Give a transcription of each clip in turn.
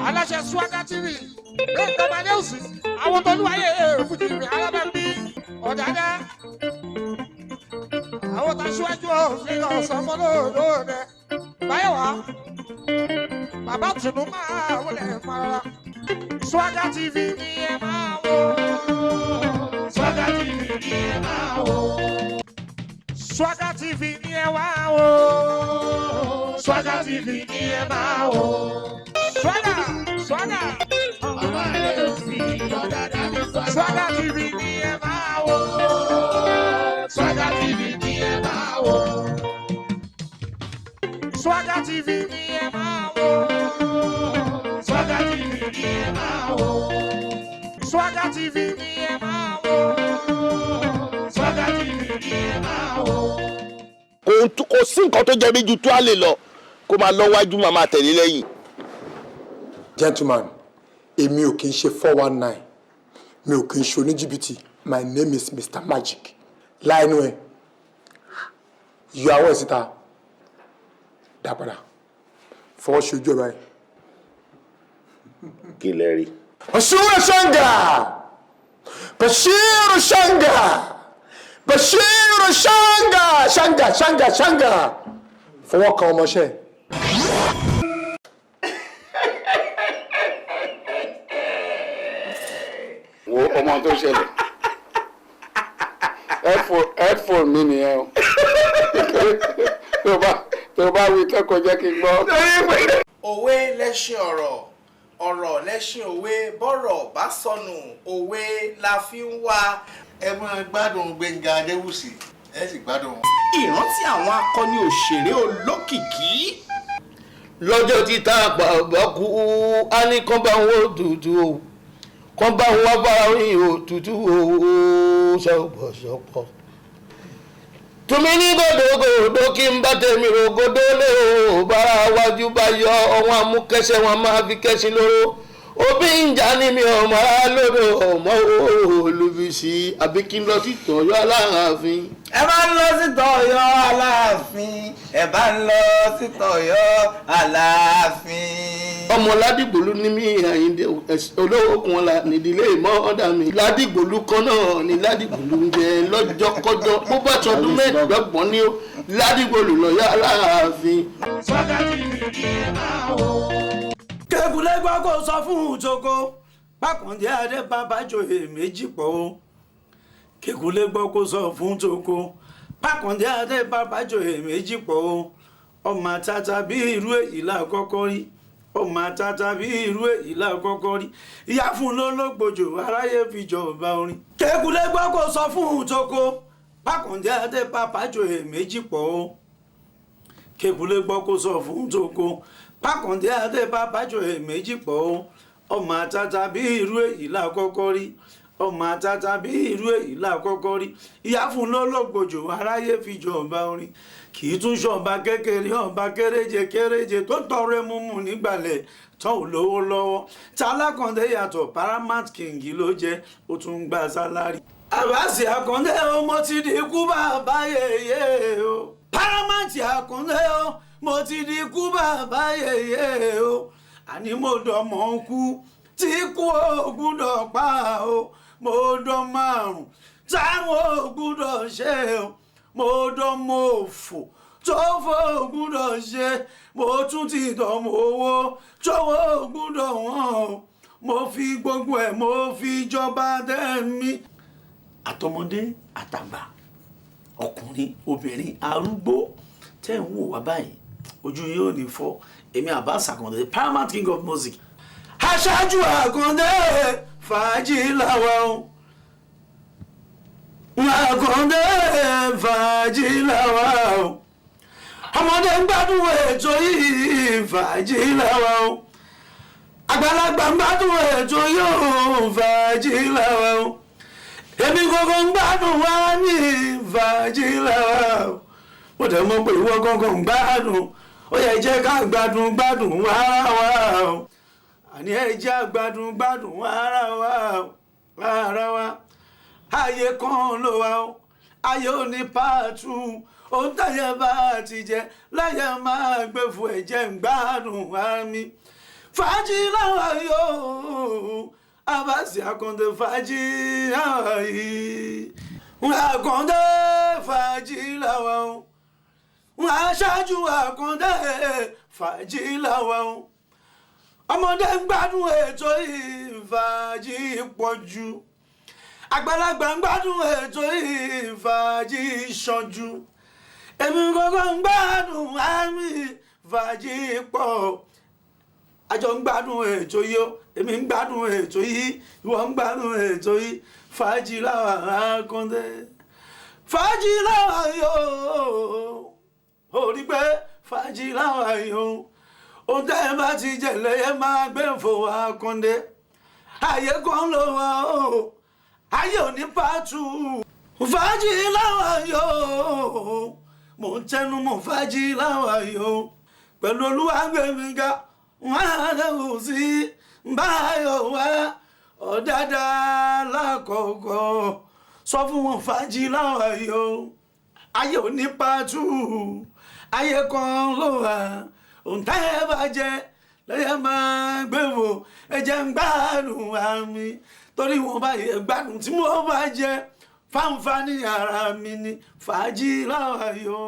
aláṣẹ Swagger TV bẹ́ẹ̀ tó máa ní òsì àwọn tó lúwayé fújì rẹ̀ alábàbí ọ̀dàdá àwọn tó aṣíwájú òfin ọ̀sán mọ́lòdòdè báyọ̀ wá bàbá tùnú máa wọlé para Swagger TV ni ẹ máa wò Swagger TV ni ẹ máa wò Swagger TV ni ẹ máa wò Swagger TV ni ẹ máa wò. Swagger. Swagger TV ni ẹ máa wò. Swagger TV ni ẹ máa wò. Swagger TV ni ẹ máa wò. Swagger TV ni ẹ máa wò. Swagger TV ni ẹ máa wò. Swagger TV ni ẹ máa wò. Kò sí nǹkan tó jẹ mí ju tó a lè lọ kó máa lọ wájú máa tẹ̀lé lẹ́yìn. Gentleman, èmi ò kì í ṣe 419, mi ò kì í ṣe oníjìbìtì. My name is Mr. Magic. Láìnú ẹ̀, yọ àwọn ìsìta, dá padà, fọwọ́ ṣojú ẹ̀ báyìí. Kí lẹ rí? Bashiru Shanga! Bashiru Shanga! Bashiru Shanga! Shanga! Fọwọ́ kan ọmọṣẹ́. Wo ọmọ tó ṣẹlẹ̀ headphone mi nìyẹn o tó bá wí kẹ́kọ̀ọ́ jẹ́ kí n gbọ́. Òwe lẹṣin ọ̀rọ̀ lẹṣin òwe bọ́rọ̀ bá sọnù òwe la fi ń wá. Ẹ máa gbádùn Gbẹ́ngà Adéwùsì ẹ sì gbádùn. Ìrántí àwọn akọni òṣèré olókìkí. Lọ́jọ́ tí tá a bá kú á ní kán bá wọn tutù o kán bá wọn bá rìn òtútù o ṣọpọ̀. Tùmí ní gòdògòdò kí n bá tèmi rògòdò lé o bára wájú bá yọ ọwọ́n amúkẹ́sẹ̀ wọn máa fi kẹ́sìn lóró. Òbí ń jà ní mi ọmọ alódò ọmọ olùbísí àbí kí n lọ sí Ọ̀yọ́ Aláàfin. Ẹ bá ń lọ sí Ọ̀yọ́ Aláàfin ẹ bá ń lọ sí Ọ̀yọ́ Aláàfin. Ọmọ Ládìgbòlú ní mí Àyìndé olówó kan la nídìílé ìmọ̀ ọ̀dà mi. Ládìgbòlú kan náà ni Ládìgbòlú ń jẹ lọ́jọ́kọ́jọ́ bó bá tọdún mẹ́ẹ̀ẹ́dọ́gbọ̀n ní ó Ládìgbòlú lọ́yọ́ Aláàfin. Swagger TV ni ẹ máa wò. Kẹ́kùlé gbọ́ kó sọ fún Tókó Pákàndé Adé Babájòyè méjì pọ̀ o. Kẹ́kùlé gbọ́ kó sọ fún Tókó Pákàndé Adé Babájòyè méjì pọ̀ o. Ọmọ àtàtà bí irú èyí là kọ́kọ́ rí. Ọmọ àtàtà bí irú èyí là kọ́kọ́ rí. Ìyá fún lólógbòjò aráyé fi jọba orin. Kẹ́kùlé gbọ́ kó sọ fún Tókó Pákàndé Adé Babájòyè méjì pọ̀ o. Kẹ́kùlé gbọ́ kó sọ fún Tókó Pákàndé Adé Babájòyè méjì pọ̀ o. Ọmọ àtàtà bí irú èyí là kọ́kọ́ rí. Ọmọ àtàtà bí irú èyí là kọ́kọ́ rí. Ìyá fún lólógbòjò aráyé fi jọba orin. Kì í tún ṣọba kékeré ọba kéréje tó tọrẹ múmu nígbàlẹ̀ tán ò lówó lọ́wọ́. Tálákàndé yàtọ̀ Paramount King ló jẹ́ ó tún gba sálárì. Abass Akande o mo ti di kú bàbá yèyé o. Paramount Akande o mo ti di kú bàbá yèyé o. Àní mo dọ̀mọ̀ kú tí kú ò gbúdọ̀ pa o. Mo dọ̀ márùn táwọn ò gbúdọ̀ ṣe o. Mo dọ̀mọ̀ òfò tó fò gbúdọ̀ ṣe. Mo tún ti dọ̀mọ̀ owó tówó gbúdọ̀ wọ́n o. Mo fi gbogbo ẹ̀ mo fi jọba dẹ́mi. Àtọmọdé àtàgbà ọkùnrin obìnrin arúgbó tẹ́ ń wò wá báyìí ojú yóò ní fọ́. Èmi Abass Akande Paramount King of Music. Aṣáájú Akande fàájì làwa o. Akande fàájì làwa o. Ọmọdé ń gbádùn ètò yìí fàájì làwa o. Àgbàlagbà ń gbádùn ètò yóò fàájì làwa o. Èmi gbogbo ń gbádùn wá ní fàájì làwa o. Mo tẹ̀ mọ́ pé ìwọ gángan ń gbádùn. Ó yẹ jẹ́ ká gbádùn ara wa o. Àní ẹ jẹ́ gbádùn ara wa. Ayé kan ló wà o. Ayé ò ní pàtó. ohun táyé bá ti jẹ láyé máa gbé fún ẹ̀jẹ̀ ń gbádùn àmì fàájì láwa yóò Abass Akande fàájì láwa yìí Akande fàájì láwa aṣáájú Akande fàájì láwa ọmọdé ń gbádùn ètò ìfàájì pọ̀jù àgbàlagbà ń gbádùn ètò ìfàájì ṣanjú èmi gbogbo ń gbádùn àmì fàájì pọ̀ àjọ ń gbádùn ètò yìí èmi ń gbádùn ètò yìí ìwọ ń gbádùn ètò yìí fàájì láwa Akande fàájì láwa yóò ó rí pé fàájì láwa yóò ohun tẹ́ ẹ bá ti jẹ lẹ́yẹ máa gbé fò Akande ayé kan ló wà ó ayé ò ní pàtó fàájì láwa yóò mò ń tẹnu mọ́ fàájì láwa yóò pẹ̀lú Olúwagbémiga wọn á lẹ́wọ̀ sí báyọ̀ wá ọ̀dàdà lákọ̀ọ́kọ́ sọ fún wọn fàájì láwa yóò ayé ò ní pàtó ayé kan ló wà ohun tá ẹ bá jẹ lẹ́yẹ máa gbé wò ẹ̀jẹ̀ ń gbádùn àmì torí wọn bá yẹ gbádùn tí mo bá jẹ fáǹfààní ara mi ni fàájì láwa yóò.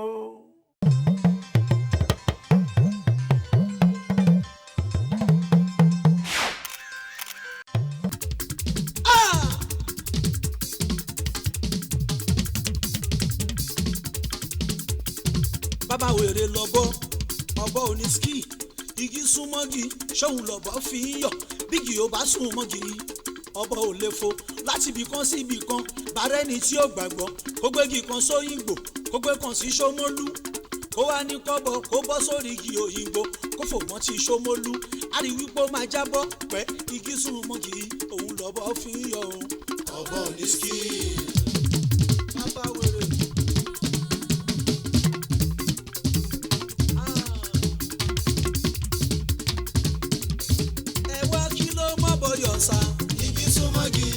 bàbá wèrè lọ́bọ̀ ọ̀bọ òní ski igi súnmọ́gi ṣóun lọ́bọ̀ fi ń yọ̀ bígi ò bá sùn mọ́gi ọ̀bọ ò lè fo láti ibì kan sí ibì kan bàrẹ́ni tí ó gbàgbọ́ kó gbégi kan sóyìnbó kó gbé kan sí Ṣómólú kó wá ní kọ́bọ̀ kó bọ́ sórí igi òyìnbó kó fò mọ́ ti Ṣómólú àrí wípé ó máa jábọ́ pẹ́ igi súnmọ́gi òun lọ́bọ̀ fi ń yọ̀ ọ̀bọ òní ski. bàbá wèrè. Sa igi súnmọ́gi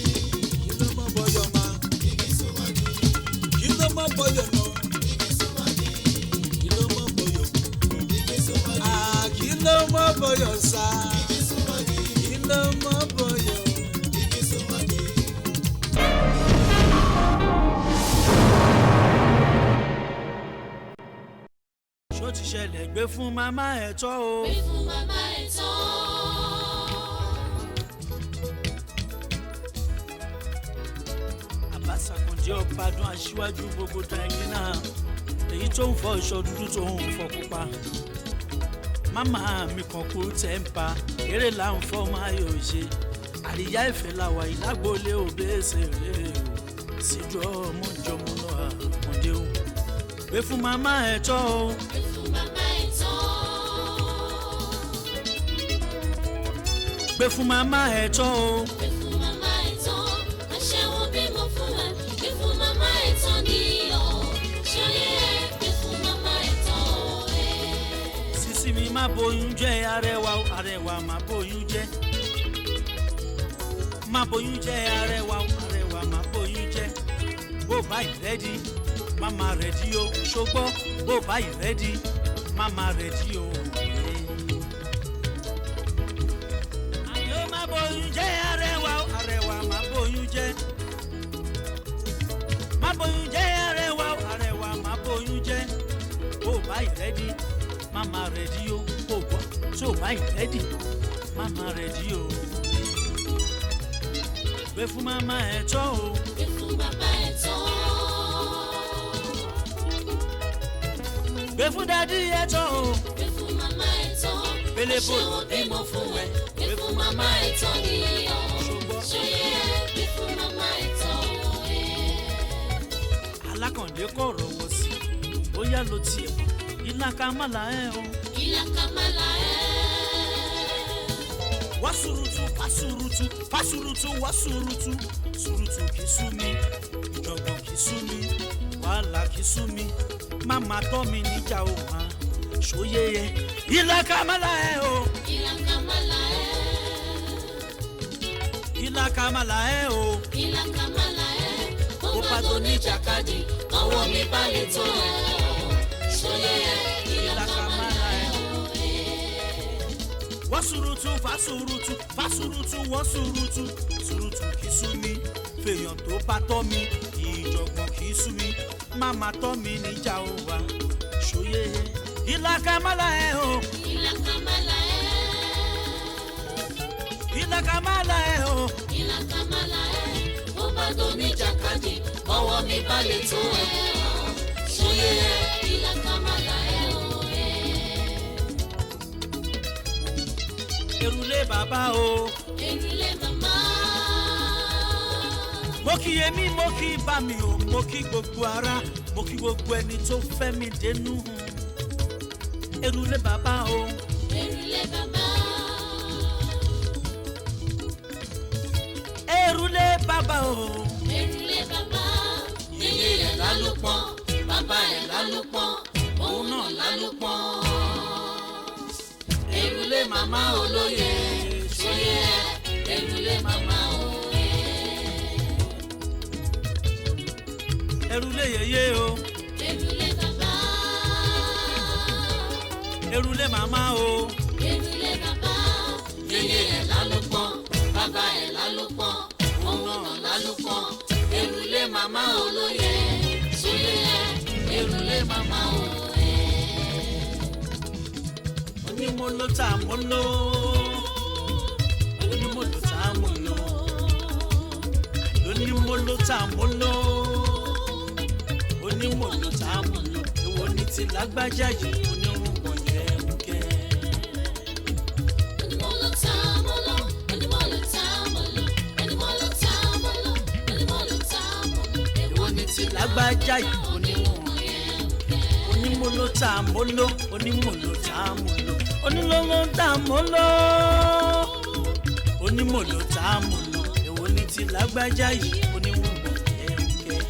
kí ló mọ́ bọ́yọ̀ ma igi súnmọ́gi kí ló mọ́ bọ́yọ̀ nà igi súnmọ́gi kí ló mọ́ bọ́yọ̀ igi súnmọ́gi kí ló mọ́ bọ́yọ̀ sa igi súnmọ́gi kí ló mọ́ bọ́yọ̀ igi súnmọ́gi. ṣó ti ṣẹlẹ̀ gbé fún màmá ẹ̀ tọ́ o. gbé fún màmá ẹ̀ tọ́. Abass Akande ọ̀padùn aṣíwájú gbogbo tẹ̀gbìn náà èyí tó ń fọ ìṣọ́ dúdú tó ń fọ pupa màmá mi kan kú tẹ́ǹpà eré là ń fọ́ máa yóò ṣe àríyá ìfẹ́ làwà ìlágbólé Obesere síjú ọmọ ìjọmọ náà Akande o gbé fún màmá ẹ̀ tọ́ o. gbé fún màmá ẹ̀ tọ́. gbé fún màmá ẹ̀ tọ́ o. gbé fún màmá ẹ̀ tọ́. àṣẹ wọn bímọ fún ẹ gbé fún màmá ẹ̀ tọ́ ní ọ̀ ṣọyẹ gbé fún màmá ẹ̀ tọ́ ẹ. sísí mi má bóyún jẹ́ arẹwà arẹwà má bóyún jẹ́ má bóyún jẹ́ arẹwà arẹwà má bóyún jẹ́ bó bá ìrẹ́dí mama rẹ̀dí o ṣogbọ́ bó bá ìrẹ́dí mama rẹ̀dí o. àyè má bóyún jẹ́ arẹwà arẹwà má bóyún jẹ́ má bóyún jẹ́ arẹwà arẹwà má bóyún jẹ́ bó bá ìrẹ́dí mama rẹ̀dí o kò gbọ́ tó bá ìrẹ́dí mama rẹ̀dí o. gbé fún mama ẹ̀ tọ́ o. gbé fún bàbá ẹ̀ tọ́. gbé fún dádì ẹ̀ tọ́ o. gbé fún màmá ẹ̀ tọ́. Pélé bò àṣẹ wọn bímọ fún ẹ gbé fún màmá ẹ̀ tọ́ ní ọ̀ ṣọyẹ gbé fún màmá ẹ̀ tọ́ ẹ. Alákàndé kọ̀rọ̀ wọ̀ sí bóyá ló tiẹ̀ ìlàkà mọ́là ẹ̀ o. ìlàkà mọ́là ẹ̀. wá surutu pa surutu pa surutu wá surutu surutu kì í sú mi ìjọ̀gbọ̀n kì í sú mi wàhálà kì í sú mi máma tọ́ mi níjà o máa ṣòye yẹ ìlàkà mọ́là ẹ̀ o. ìlàkà mọ́là ẹ̀. ìlàkà mọ́là ẹ̀ o. ìlàkà mọ́là ẹ̀. ó bá tó ní jàkadì ọwọ́ mi bá lè tó ẹ̀. ṣòye ìlàkàmàlà ẹ̀ òye. Wọ́n surutu fasurutu fasurutu wọ́n surutu surutu kì í sú mi fèèyàn tó bá tọ́ mi ìjọ̀gbọ̀n kì í sú mi máma tọ́ mi níjà ó wà ṣòye ìlàkàmàlà ẹ̀ o. ìlàkàmàlà ẹ̀. ìlàkàmàlà ẹ̀ o. ìlàkàmàlà ẹ̀. bó bá domi jàkadì ọwọ́ mi bá lè tó ẹ̀ ṣòye ìlàkàmàlà ẹ̀ òye. Erùlé bàbá o. Erùlé màmá. Mo kí èmi mo kí bá mi o mo kí gbogbo ara mo kí gbogbo ẹni tó fẹ́ mi dénú. Erùlé bàbá o. Erùlé bàbá. Erùlé bàbá o. Erùlé bàbá. Yèyé ẹ̀ lálùpọ̀ bàbá ẹ̀ lálùpọ̀ òun náà lálùpọ̀. Erùlé màmá olóye ṣòye erùlé màmá òye. Erùlé yèyé o. Erùlé bàbá. Erùlé màmá o. Erùlé bàbá. Yèyé ẹ̀ lálùpọ̀ bàbá ẹ̀ lálùpọ̀ òun náà lálùpọ̀. Erùlé màmá olóye ṣòye erùlé màmá òye. Onímọ̀ló tá a mọ̀ lọ. Onímọ̀ló tá a mọ̀ lọ. Onímọ̀ló tá a mọ̀ lọ. Onímọ̀ló tá a mọ̀ lọ. Èwo ni ti lágbájá yìí onírúgbọ̀n yẹn ń kẹ́. Onímọ̀ló tá a mọ̀ lọ. Onímọ̀ló tá a mọ̀ lọ. Onímọ̀ló tá a mọ̀ lọ. Onímọ̀ló tá a mọ̀ lọ. Èwo ni ti lágbájá yìí onírúgbọ̀n yẹn ń kẹ́. Onímọ̀ló tá a mọ̀ lọ. Onímọ̀ló tá a mọ̀ lọ. Onílọ́lọ́ tá a mọ̀ lọ. Onímọ̀ló tá a mọ̀ lọ. Èwo ni ti lágbájá yìí onírúgbọ̀n yẹn ń kẹ́.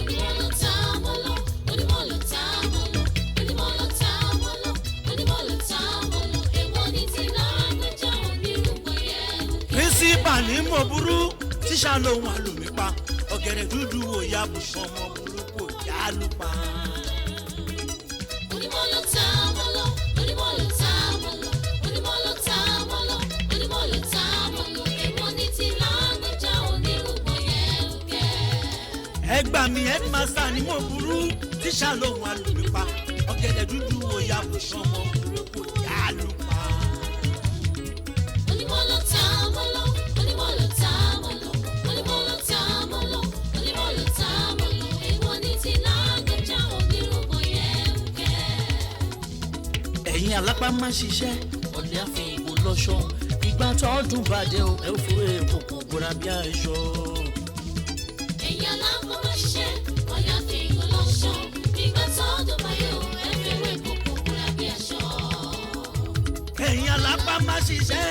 Onímọ̀ló tá a mọ̀ lọ. Onímọ̀ló tá a mọ̀ lọ. Onímọ̀ló tá a mọ̀ lọ. Onímọ̀ló tá a mọ̀ lọ. Èwo ni ti lágbájá onírúgbọ̀n yẹn. Pírísípà ní mo burú tíṣà lòun àlùmípa ọ̀gẹ̀dẹ̀ dúdú òyà bùsùn ọmọ burúkú òyà lùpa. Onímọ̀ló tá a mọ̀ lọ. Onímọ̀ló tá a mọ̀ lọ. Onímọ̀ló tá a mọ̀ lọ. Onímọ̀ló tá a mọ̀ lọ. Èwo ni ti lágbájá onírúgbọ̀n yẹn kẹ́. Ẹ gbà mí headmaster ní mo burú tíṣà lòun àlùmípa ọ̀gẹ̀dẹ̀ dúdú òyà bùsùn ọmọ burúkú òyà lùpa. Onímọ̀ló tá a mọ̀ lọ. Onímọ̀ló tá a mọ̀ lọ. Onímọ̀ló tá a mọ̀ lọ. Onímọ̀ló tá a mọ̀ lọ. Èwo ni ti lágbájá onírúgbọ̀n yẹn kẹ́. Ẹ̀yin alápá má ṣiṣẹ́ ọ̀lẹ́ àfi ìbò lọ́ṣọ́ ìgbà tọ́dún bàjẹ́ o ẹ fúru èkó kò gbóra bí aṣọ. Ẹ̀yin alápá má ṣiṣẹ́ ọ̀lẹ́ àfi ìbò lọ́ṣọ́ ìgbà tọ́dún bàjẹ́ o ẹ fúru èkó kò gbóra bí aṣọ. Ẹ̀yin alápá má ṣiṣẹ́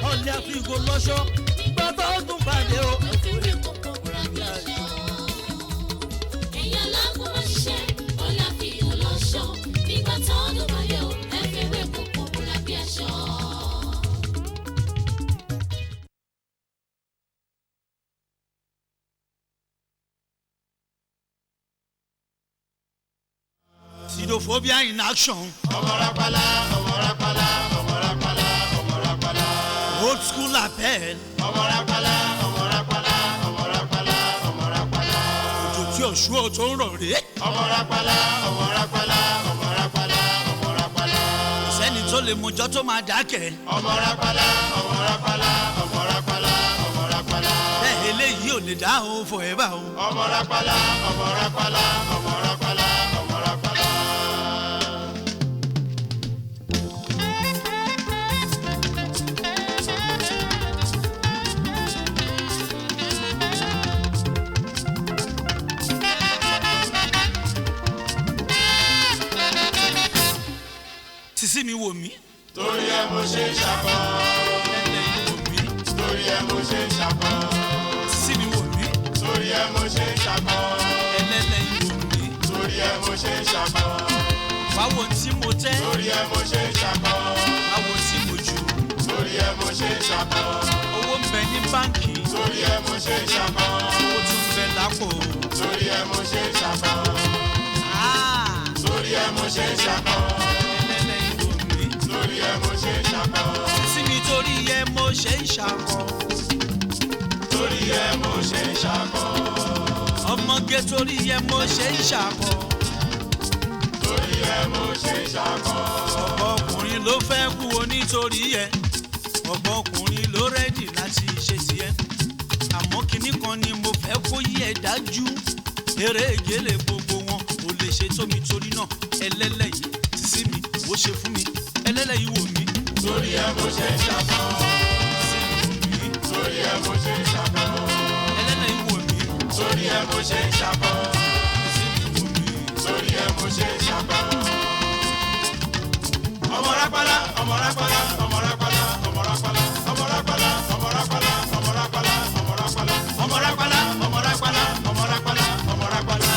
ọ̀lẹ́ àfi ìbò lọ́ṣọ́ ìgbà tọ́dún bàjẹ́ o ẹ fúru èkó kò gbóra bí aṣọ. Ẹ̀yin alápá má ṣiṣẹ́ ọ̀lẹ́ àfi ìbò lọ́ṣọ́ ìgbà tọ́dún bàjẹ́ o ẹ fúru èkó kò gbóra bí aṣọ. Sidophobia in action. ọmọ rápálá ọmọ rápálá ọmọ rápálá ọmọ rápálá. Old school appel. ọmọ rápálá ọmọ rápálá ọmọ rápálá ọmọ rápálá. Òjò tí òṣù ò tó ń rọ̀ rè. ọmọ rápálá ọmọ rápálá ọmọ rápálá ọmọ rápálá. Kò sẹ́ni tó lè mojọ́ tó máa dákẹ́. ọmọ rápálá ọmọ rápálá ọmọ rápálá ọmọ rápálá. Bẹ́ẹ̀ eléyìí ò lè dá o forever o. ọmọ rápálá ọmọ rápálá ọmọ rápálá ọmọ rápálá. Sísí mi wò mí. torí ẹ mo ṣe ń ṣàkọ. Ẹlẹ́yìn wò mí. torí ẹ mo ṣe ń ṣàkọ. Sísí mi wò mí. torí ẹ mo ṣe ń ṣàkọ. Ẹlẹ́yìn wò mí. torí ẹ mo ṣe ń ṣàkọ. Báwo tí mo tẹ́. torí ẹ mo ṣe ń ṣàkọ. Báwo tí mo jù. torí ẹ mo ṣe ń ṣàkọ. Owó ń bẹ ní báǹkì. torí ẹ mo ṣe ń ṣàkọ. Owó tún ń bẹ lápò. torí ẹ mo ṣe ń ṣàkọ. Ah! ṣe ń ṣakọ. ẹlẹ́lẹ́yìn wò mí. Torí ẹ mo ṣe ń ṣakọ. sí mi torí ẹ mo ṣe ń ṣakọ. Torí ẹ mo ṣe ń ṣakọ. ọmọge torí ẹ mo ṣe ń ṣakọ. Torí ẹ mo ṣe ń ṣakọ. ọ̀pọ̀ ọkùnrin ló fẹ́ kú o nítorí ẹ. ọ̀pọ̀ ọkùnrin ló rẹ́dì láti ṣe tiẹ̀. àmọ́ kinní kan ni mo fẹ́ kó yí ẹ dájú. eré ìgélé gbogbo wọn ò lè ṣe tó mi torí náà ẹlẹ́lẹ́yìí ti sí mi ó ṣe fún mi ẹlẹ́lẹ́yìí wò mí. Torí ẹ mo ṣe ń ṣakọ. Torí ẹ mo ṣe ń ṣakọ. ẹlẹ́lẹ́yìí wò mí. Torí ẹ mo ṣe ń ṣakọ. Torí ẹ mo ṣe ń ṣakọ. Ọmọ rápálá, ọmọ rápálá, ọmọ rápálá, ọmọ rápálá, ọmọ rápálá, ọmọ rápálá, ọmọ rápálá, ọmọ rápálá, ọmọ rápálá, ọmọ rápálá, ọmọ rápálá, ọmọ rápálá.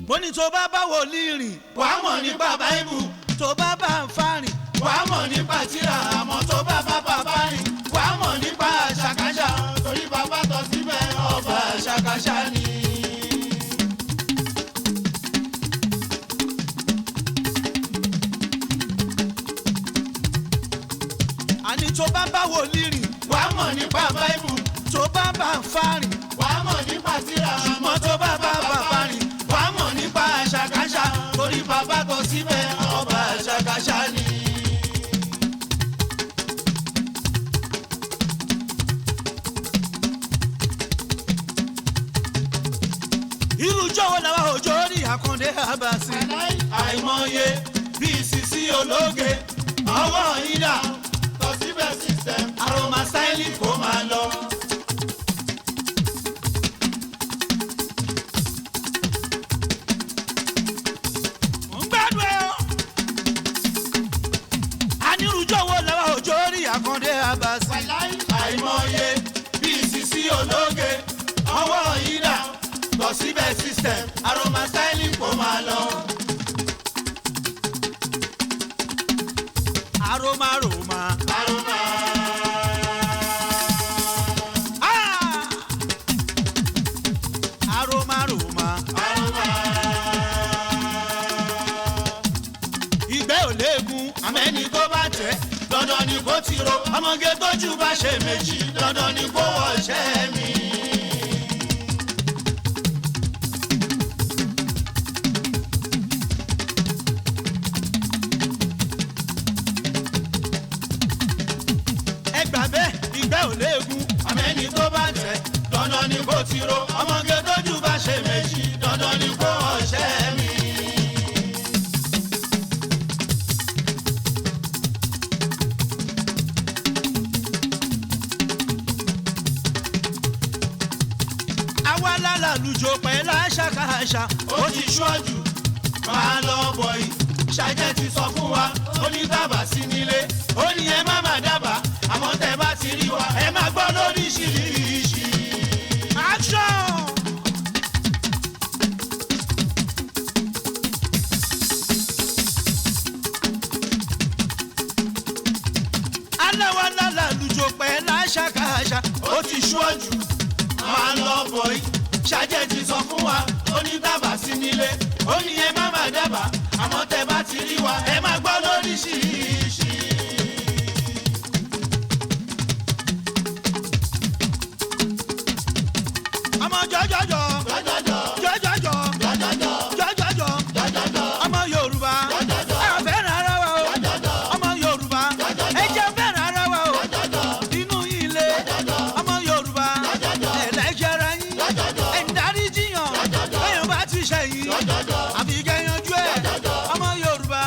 mo ní tó bá bá wòlíì rìn wàá mọ̀ nípa báíbù tó bá bá ń fa rìn wàá mọ̀ nípa tírà àmọ́ tó bá bá bàbá rìn wàá mọ̀ nípa àṣàkáṣà Torí bàbá tọ́ síbẹ̀ ọba àṣàkáṣà ni. àní tó bá bá wòlíì rìn wàá mọ̀ nípa báíbù, tó bá bá ń fa rìn wàá mọ̀ nípa tírà ṣùgbọ́n tó bá bá bàbá rìn wàá mọ̀ nípa àṣàkáṣà torí bàbá kọ síbẹ̀ ọba àṣàkáṣà ni. irú jọ̀wọ́ làwọn òjò rí Akande Abass àìmọye bíi sisi ológe ọwọ́ ìdá tọ́ síbẹ̀ system. aroma styling kò máa lọ. mo ń gbádùn ẹ o. anirujọ̀wọ́ làwọn òjò rí Akande Abass àìmọye bíi sisi ológe ọwọ́ ìdá tọ́ síbẹ̀ system aroma styling kò máa lọ. aroma aroma. Aroma. Ah! Aroma aroma. Aroma. Ìgbẹ́ ò léegun àmẹ́ni tó bá tẹ̀ dandan ni kó ti ro ọmọge tójú bá ṣe méjì dandan ni kó wọṣẹ́ mi. ẹgbà bẹ́ẹ̀ ìgbẹ́ ò léegun àmẹ́ni tó bá tẹ̀ dandan ni kó ti ro ọmọge tójú bá ṣe méjì dandan ni kó wọṣẹ́ mi. àwa lálàlùjọ pẹ̀lú àṣàkáṣà ó ti ṣọ́jú máa lọ bọ̀ yìí ṣàjẹ́ ti sọ fún wa ó ní dábàá sí nílé ó ní ẹ má má dábàá àmọ́ tẹ bá ti rí wa ẹ má gbọ́ lóríṣiríṣi. action. aláwa lálàlùjọ pẹ̀lú àṣàkáṣà ó ti ṣọ́jú máa lọ bọ̀ yìí ṣàjẹ́ ti sọ fún wa ó ní dábàá sí nílé ó ní ẹ má má dábàá àmọ́ tẹ bá ti rí wa ẹ má gbọ́ lóríṣiríṣi. ọmọ jọjọjọ jọjọjọ jọjọjọ ọmọ Yorùbá ẹ fẹ́ràn ara wa o ọmọ Yorùbá ẹ jẹ́ fẹ́ràn ara wa o inú ilé ọmọ Yorùbá ẹ lẹ́jẹ̀rẹ̀ yín ẹ ń darí jiyàn bẹ́ẹ̀ bá ti ṣẹ̀yìn àfi kẹ́yanjú ẹ̀ ọmọ Yorùbá.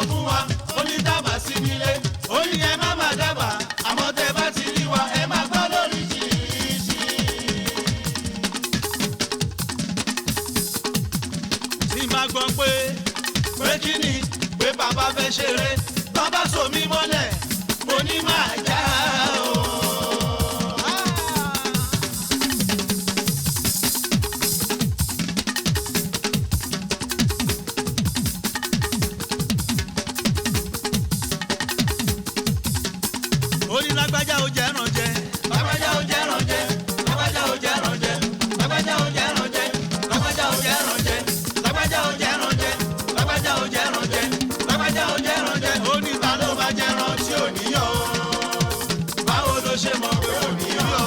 fún wa ó ní dábàá sí nílé ó ní ẹ má má dábàá àmọ́ tẹ bá ti rí wa ẹ má gbọ́ lórí jìjì. tí má gbọ́ pé kí ni pé bàbá fẹ́ ṣeré bàbá so mí mọ́lẹ̀ mo ní máa já o. Lágbájá ò jẹ́ rànjẹ. Lágbájá ò jẹ́ rànjẹ. Lágbájá ò jẹ́ rànjẹ. Lágbájá ò jẹ́ rànjẹ. Lágbájá ò jẹ́ rànjẹ. Lágbájá ò jẹ́ rànjẹ. Lágbájá ò jẹ́ rànjẹ. Lágbájá ò jẹ́ rànjẹ. Ó ní ta ló máa jẹ ràn tí ò níyàn o. Báwo ló ṣe mọ̀ pé ò níyàn o?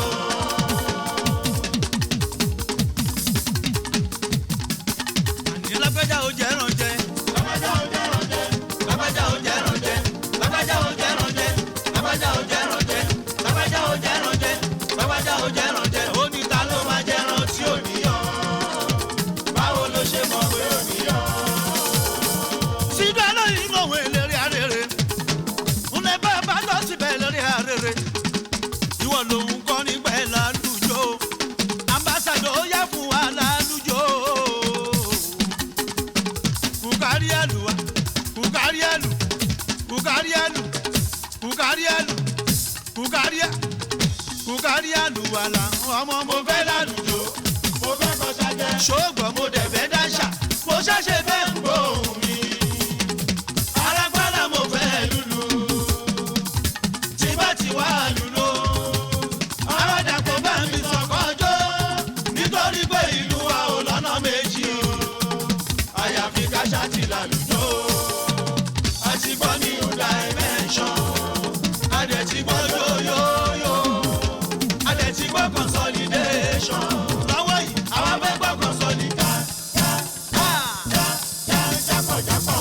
Àní lágbájá ò jẹ́ rànjẹ. Lágbájá ò jẹ́ rànjẹ. Lágbájá ò jẹ́ rànjẹ. Lágbájá ò jẹ́ rànjẹ. Lágbájá ò jẹ́ rànjẹ. Lágbájá ò jẹ́ rànjẹ. Lágbájá ò jẹ́ rànjẹ. Ó ní ta ló máa jẹ ràn tí ò níyàn. Báwo ló ṣe mọ̀ pé ò níyàn? Sígbà lóyún lòun eléré arére. Ńlẹ̀ bá bá lọ síbẹ̀ lórí arére. Ìwọ lòun kọ́ nígbà ẹ̀ lálùjọ. Ambassador ó yá fún wa lálùjọ. Kùkárí àlùwà. Kùkárí àlù. Kùkárí àlù. Kùkárí àlùwàlà ọmọ mo fẹ́ lálùjọ mo fẹ́ kọ́ sájẹ́ ṣóògbọ́n mo dẹ̀ fẹ́ dáṣà mo ṣẹ̀ṣẹ̀ fẹ́ ń gbóhùn mi arápálá mo fẹ́ lùlù tí bá ti wá lùlù aládàpọ̀ bá mi sọ̀kọ́jọ́ nítorí pé ìlú wa ò lọ́nà méjì o àyàfi káṣá ti lálùjọ àti gbọ́ ní ọ̀dà dimension. Adẹ̀tí gbọ́ yóyóyó, adẹ̀tí gbọ́ consolidation. Lọ́wọ́ yìí, àwọn fẹ́ gbọ́ consolidation. Jápọ̀jápọ̀.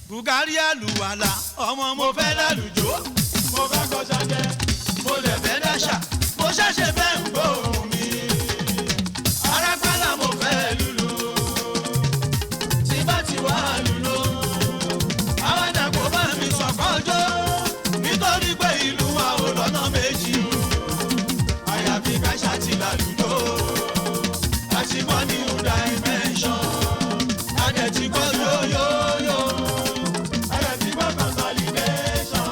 Kùkárí àlùwàlà ọmọ mo fẹ́ lálùjọ. Mo fẹ́ kọ́ sájẹ́, mo lè fẹ́ dáṣà, mo ṣẹ̀ṣẹ̀ fẹ́ ń gbóhùn mi. Arápálá mo fẹ́ lùlù, tí bá ti wá lùlù. Àwọn àdàpọ̀ bá mi sọ̀kọ́jọ́, nítorí pé ìlú wa ò lọ́nà méjì o. Àyàfi káṣá ti lálùjọ, àti gbọ́ ní ọ̀dà dimension. Adẹ̀tí gbọ́ yóyóyó, adẹ̀tí gbọ́ consolidation.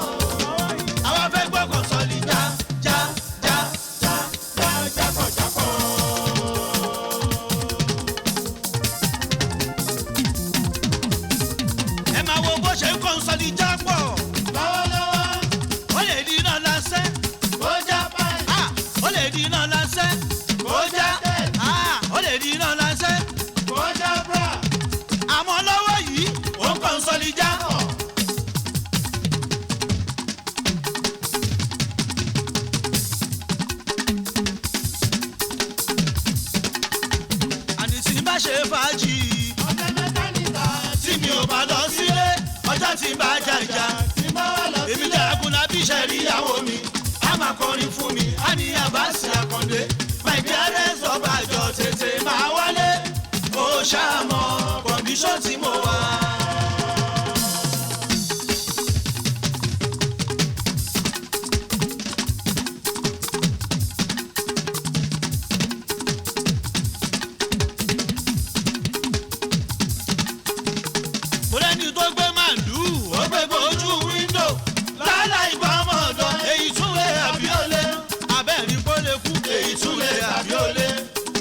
Ẹ máa wo bó ṣe ń consolidate pọ̀. Lọ́wọ́lọ́wọ́, ó lè di iná lásẹ̀. Ó já báyìí. Ó lè di iná lásẹ̀. Ó já tẹ̀. Ó lè di iná lásẹ̀. Ó já bra. Àmọ́ lọ́wọ́ yìí, ó ń consolidate pọ̀. Ṣe fàájì ọ̀sẹ̀ mẹ́ta níta tí mi ò bá lọ sílé ọjọ́ tí bá jàjà èmi jagun lábí ìṣẹ̀rí ìyàwó mi a máa kọrin fún mi a ní Abass Akande my dearest ọba àjọ tètè máa wálé ó ṣàmọ̀ kọ̀ǹdíṣọ́ tí mo wà.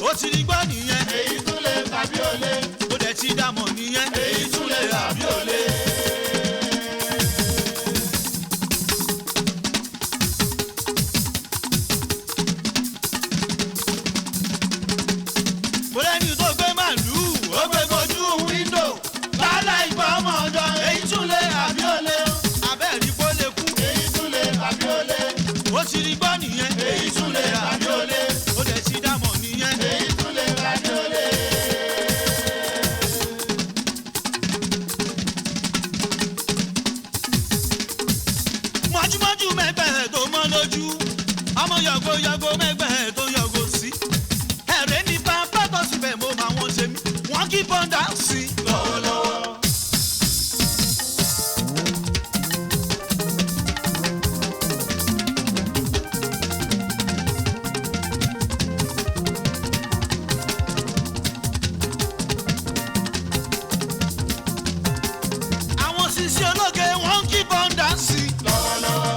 Ó ti ní gbọ́ nìyẹn. Èyí tún lè tàbí ó lé. Ó dẹ̀ ti dàmọ̀ nìyẹn. yàgò mẹ́gbẹ́ tó yàgò sí. ẹ̀rẹ́ ní bàbá tó síbẹ̀ mo máa wọ́n ṣe mí wọ́n kí bọ́ńdà sí lọ́wọ́lọ́wọ́. àwọn sisi ológe wọ́n kí bọ́ńdà sí lọ́wọ́lọ́wọ́.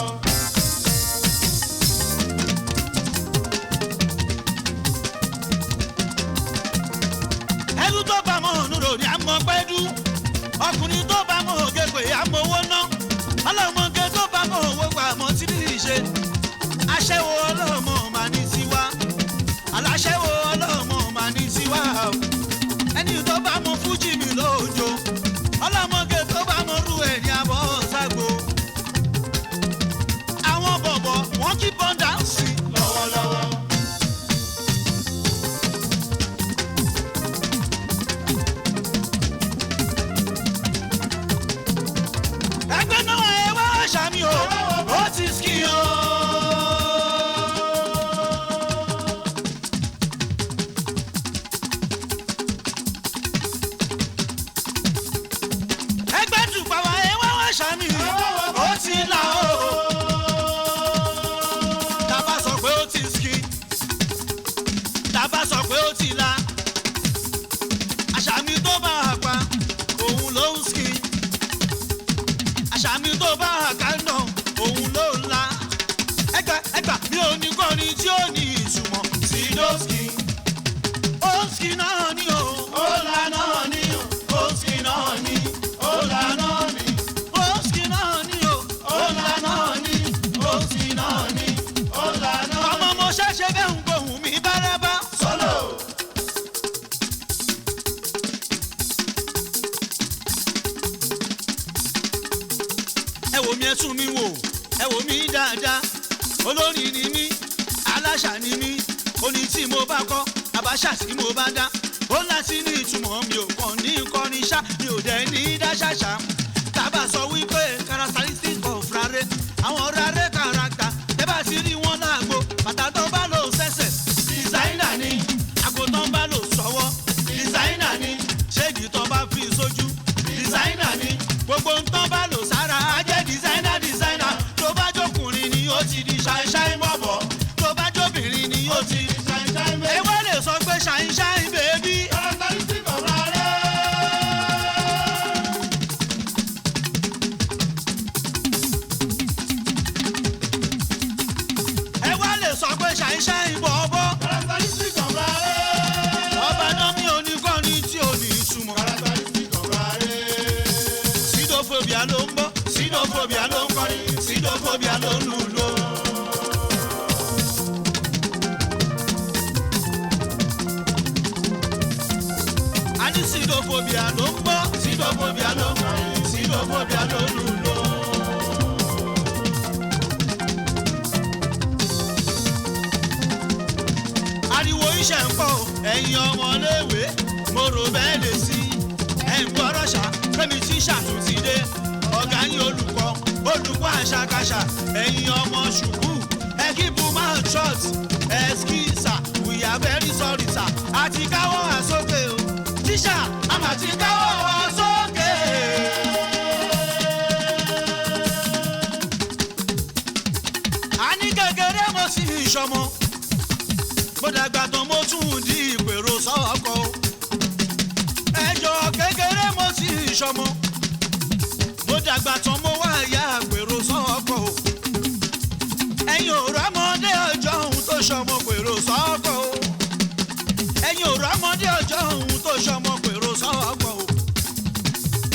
ẹlú tó bá mọ̀ nùrò ní àmọ́ pẹ́ẹ́dú ọkùnrin tó bá mọ̀ ògè pé àmọ́ owó ná ọlọ́mọge tó bá mọ̀ owó gbà mọ́ tí ní í ṣe aṣẹ́wó ọlọ́mọ mà ní tiwa aláṣẹ́wó ọlọ́mọ mà ní tiwa ẹni tó bá mọ̀ fújì mi lóòjó ọlọ́mọge tó bá mọ̀ rú ẹ̀ ní abọ́ ṣàgbó àwọn bọ̀bọ̀ wọ́n kí bọ́ńdà sí lọ́wọ́lọ́wọ́. ẹgbẹ́ náà ẹ wá ṣàmì o ó ti ski o. ẹgbẹ́ tùpà wá ẹ wá ṣàmì ó ti là o. tàbá sọ pé ó ti ski tàbá sọ pé ó ti là àṣàmì tó bá a pa òun ló ń ski àṣàmì tó bá àkànnà òun ló ń la ẹgbà mi ò ní kọrin tí ó ní ìtumọ̀ sídóski óski náà ni o ọ̀la náà ni o óski náà ni ọ̀la náà ni óski náà ni o ọ̀la náà ni óski náà ni ọ̀la náà ni. ọmọ mo ṣẹ̀ṣẹ̀ bẹ́ẹ̀ ń gbóhùn mi bárẹ́bá sọ́lọ̀. ẹ wò mí ẹ tún mi wò ẹ wò mí dáadáa olórin ni mí aláṣà ni mí oní tí mo bá kọ àbáṣà tí mo bá dá ó láti ní ìtumọ̀ mi ò kàn ní kọrin ṣá mi ò dẹ̀ ní dá ṣàṣà tábà sọ wípé characteristic of rare àwọn rare character ẹ bá ti rí wọn láàgbo bàtà tó bá lò sẹ́sẹ̀ designer ni àgùntàn bá lò sọ́wọ́ designer ni ṣéèdì tó bá fi sójú designer ni gbogbo ń tán bá lò sára á jẹ́ designer tó bá jókùnrin ni ó ti di ṣáìṣáì mọ̀bọ̀ tó bá jóbìnrin ni ó ti di ṣáìṣáì mẹ́bí. ewé lè sọ pé ṣáìṣáì bèbí. characteristic of rare. ewé lè sọ pé ṣáìṣáì bọ̀bọ̀. characteristic of rare. ọba náà mi ò ní kọ́ni tí ò ní ìtumọ̀. characteristic of rare. sídófobia ló ń bọ̀ sídófobia ló ń kọrin sídófobia ló ń lùlù. a ní sídófobia ló ń bọ̀ sídófobia ló ń kọrin sídófobia ló ń lùlù. ariwo iṣẹ́ ń pọ̀ ẹ̀yin ọmọléèwé mo rò bẹ́ẹ̀ lè sí ẹ̀ ń gbọ́rọ̀ ṣá fẹ́mi tí ṣàtúntì dé ọ̀gá yín olùkọ́ àṣàkáṣà ẹ̀yin ọmọ ṣùkú ẹ̀kíbù máa trot ẹ̀skísà we are very sorry sir àti káwọ́ àsókè o tíṣà àmà ti káwọ́ àsókè. a ní kékeré mo sì ń ṣọmọ mo dàgbà tán mo tún di ìpèrò sọ́kọ̀ ẹjọ́ kékeré mo sì ń ṣọmọ mo dàgbà tán mo wá ya àpèrò sọ́kọ̀ o ẹ̀yin ò rámọdé ọjọ́ ohun tó ṣọmọ pèrò sọ́kọ̀ o ẹ̀yin ò rámọdé ọjọ́ ohun tó ṣọmọ pèrò sọ́kọ̀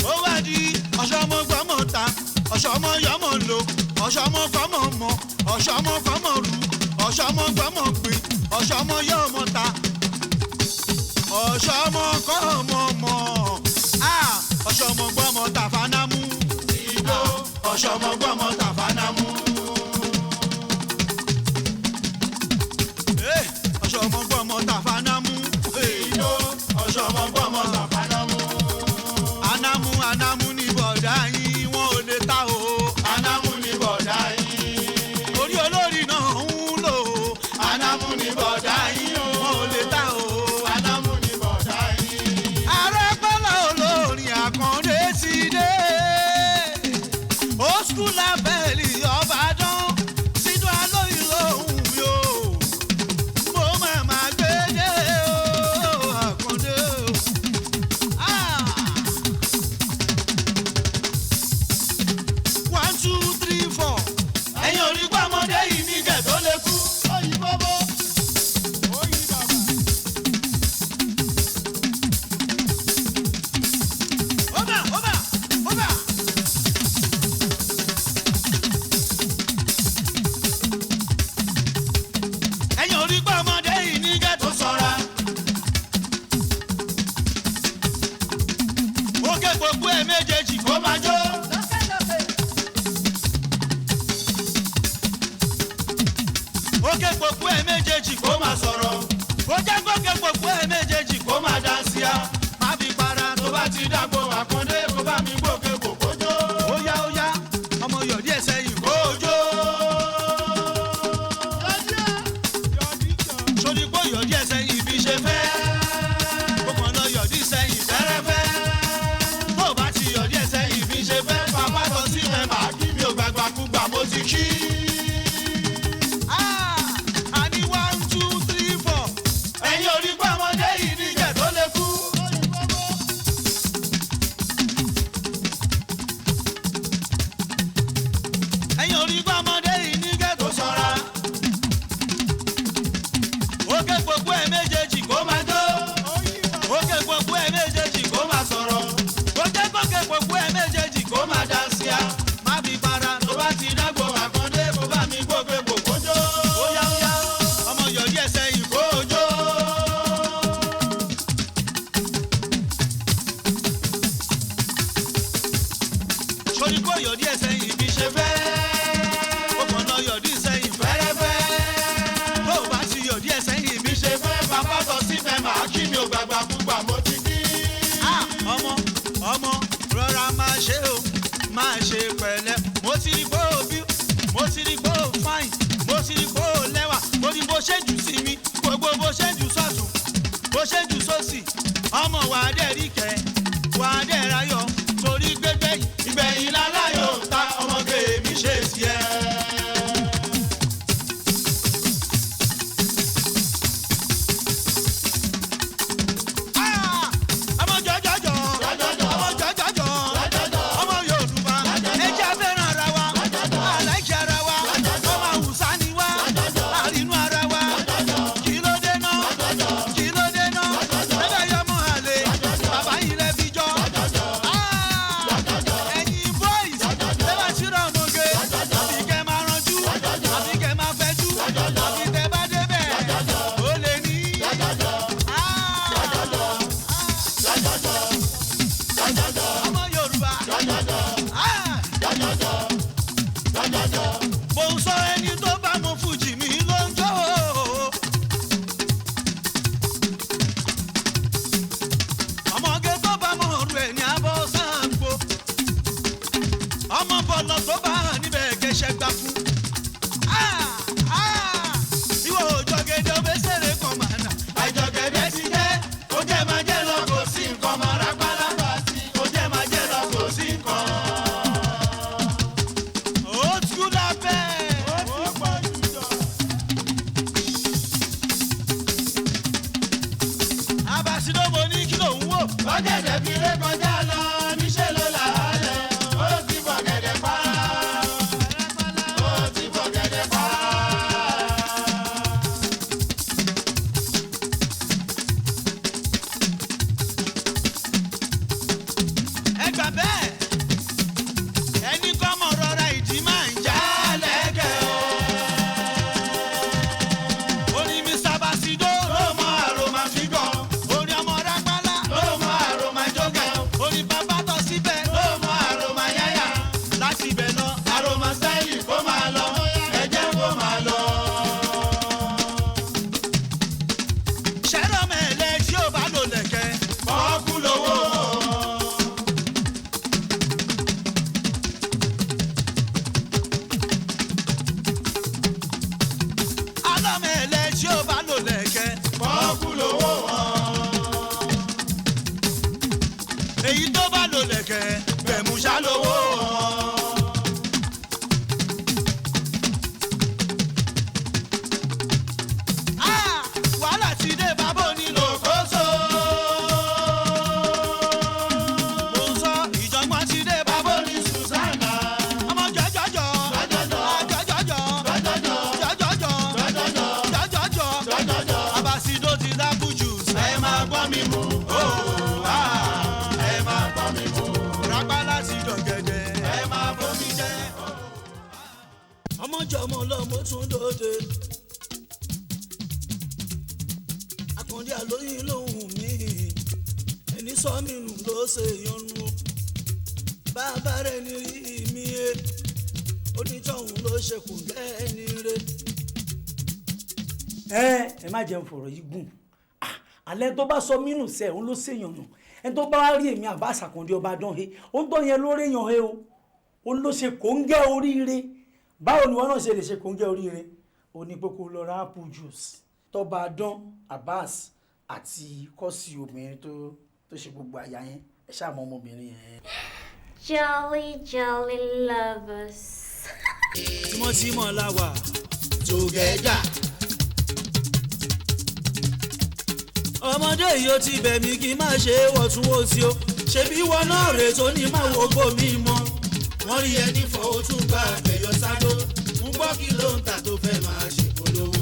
o ó wá di ọ̀ṣọ́mọ gbọ́mọ ta ọ̀ṣọ́mọ yọmọ lò ọ̀ṣọ́mọ gbọ́mọ mọ ọ̀ṣọ́mọ gbọ́mọ rú ọ̀ṣọ́mọ gbọ́mọ gbìn ọ̀ṣọ́mọ yọmọ ta ọ̀ṣọ́mọ kọ́mọ mọ ọ̀ṣọ́mọ gbọ́mọ ta fanamu ìgbó ọ̀ṣọ́mọ gbọ́mọ ta fanamu. ọ̀ṣọ́mọ gbọ́mọ ta fanamu ìgbó ọ̀ṣọ́mọ gbọ́mọ ta fanamu. anamu ní bọ̀dá yín wọn ò lè ta o. anamu ní bọ̀dá yín. orí olórí náà ń lò ó gbogbo ẹ̀ méjèèjì kó máa jó. Ókè gbogbo ẹ̀ méjèèjì kó máa sọ̀rọ̀. Ó jẹ́ gbogbo gbogbo ẹ̀ méjèèjì kó máa dáńsíá. Má fi para tó bá ti dàgbò Àkàndé kó bá mi gbòkè kòkó jó. Óyá óyá ọmọ yọ̀dí ẹ̀ sẹ́yìn kó jó. Sori kó yọ̀dí ẹ̀ sẹ́yìn bí ṣe fẹ́. Kó kàn lọ yọ̀dí sẹ́yìn fẹ́rẹ́fẹ́. Tó bá ti yọ̀dí ẹ̀ sẹ́yìn bí ṣe fẹ́. Bàbá sọ sí mẹ́mà kí mi ò gbàgbà kú gbà mo ti kí. Máa ṣe pẹ̀lẹ́, mo ti rí bó o bí, mo ti rí bó o fáìn, mo ti rí bó o lẹ́wà, mo ní bó ṣe jù sí mi, gbogbo bó ṣe jù sọ́tún, bó ṣe jù sósì, ọmọ wà á dẹ̀ rí kẹ́, wà á dẹ̀ ráyọ̀, torí gbégbé ìgbẹ̀yìn láláyò ta ọmọge mi ṣe sí ẹ. ọmọ lọ́mọ tún dòde. Àkàndé àlóyìn lòun mi ẹni sọ mí nù ló ṣe yọnu. bàbá rẹ̀ ní rí mi ẹ onítọ̀hún ló ṣe kò lẹ́ni rẹ̀. ẹ má jẹun fọ̀rọ̀ yìí gùn alẹ́ tó bá sọ mínú sẹ́ òun ló ṣèyàn nù ẹni tó bá rí èmi Abass Akande Ọbadàn he ó ń tọ́ yẹn lórí èèyàn he o òun ló ṣe kòńgẹ́ oríire báwo ni wọn náà ṣe lè ṣe kòńgẹ́ oríire ó ní pé kó lọ ra apple juice tọ́ba dán Abass àti kọ́sì obìnrin tó ṣe gbogbo àyà yẹn ẹ ṣáà mọ ọmọbìnrin yẹn. Jolly, jolly lovers. tímọ́tímọ́ la wà together. ọmọdé yìí ó ti bẹ̀ mí kí n má ṣe é wọ̀túnwòsí o ṣebí wọn náà rè tó ní má wo gbòmí mọ́ wọ́n rí ẹni fọ́ ó tún gba àgbẹ̀yọ sádó ń gbọ́ kí ló ń tà tó fẹ́ máa ṣe polówó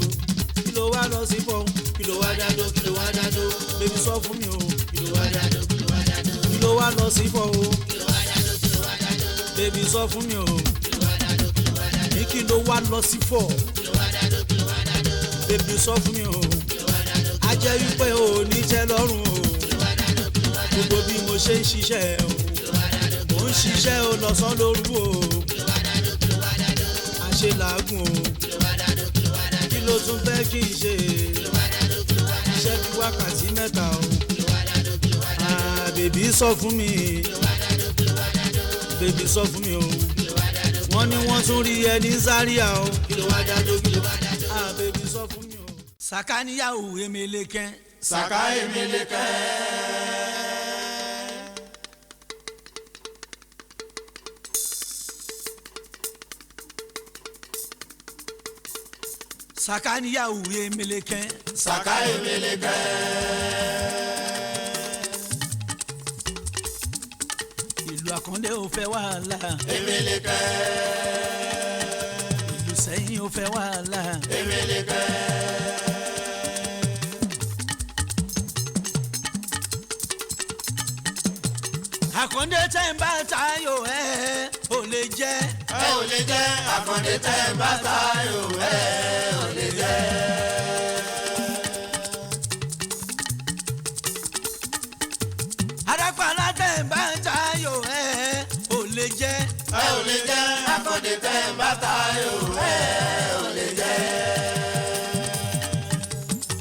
kí ló wá lọ sí fọ́ kí ló wá dádó kí ló wá dádó bébí sọ fún mi o kí ló wá dádó kí ló wá dádó kí ló wá lọ sí fọ́ o kí ló wá dádó kí ló wá dádó bébí sọ fún mi o kí ló wá dádó kí ló wá dádó ní kí ló wá lọ sí fọ́ kí ló wá dádó kí ló wá dádó bébí sọ fún mi o kí ló wá dádó a jẹ́ wípé o ní tẹ́ lọ́rùn o kí ló wá dádó kí ló wá dádó gbogbo bí mo ṣe ń ṣiṣẹ́ o kí ló wá dádó mo ń ṣiṣẹ́ o lọ́sàn lóru o kí ló wá dádó kí ló wá dádó àṣe làágùn o kí ló wá dádó kí ló wá dádó kí ló tún fẹ́ kí n ṣe kí ló wá dádó kí ló wá dádó iṣẹ́ bí wákàtí mẹ́ta o kí ló wá dádó kí ló wá dádó bèbí sọ fún mi kí ló wá dádó kí ló wá dádó bèbí sọ fún mi o kí ló wá dádó wọ́n ní wọ́n tún rí ẹni Zaria o kí ló wá dádó kí ló wá dádó bèbí sọ fún mi o. sàkáníyàwó emelekẹ́ sàká emelekẹ́. sàkáníyàwó emelekẹ́ sàká emelekẹ́. ìlú Àkàndé ò fẹ́ wàhálà emelekẹ́. ìlú Sẹ́yìn ò fẹ́ wàhálà emelekẹ́. Àkàndé tẹ́ ń bá tayò ẹ̀ ò lè jẹ́ ẹ ò lè jẹ́ Àkàndé tẹ́ ń bá tayò ẹ ò lè jẹ́. Adápàlá tẹ́ ń bá tayò ẹ̀ ò lè jẹ́ ẹ ò lè jẹ́ Àkàndé tẹ́ ń bá tayò ẹ ò lè jẹ́.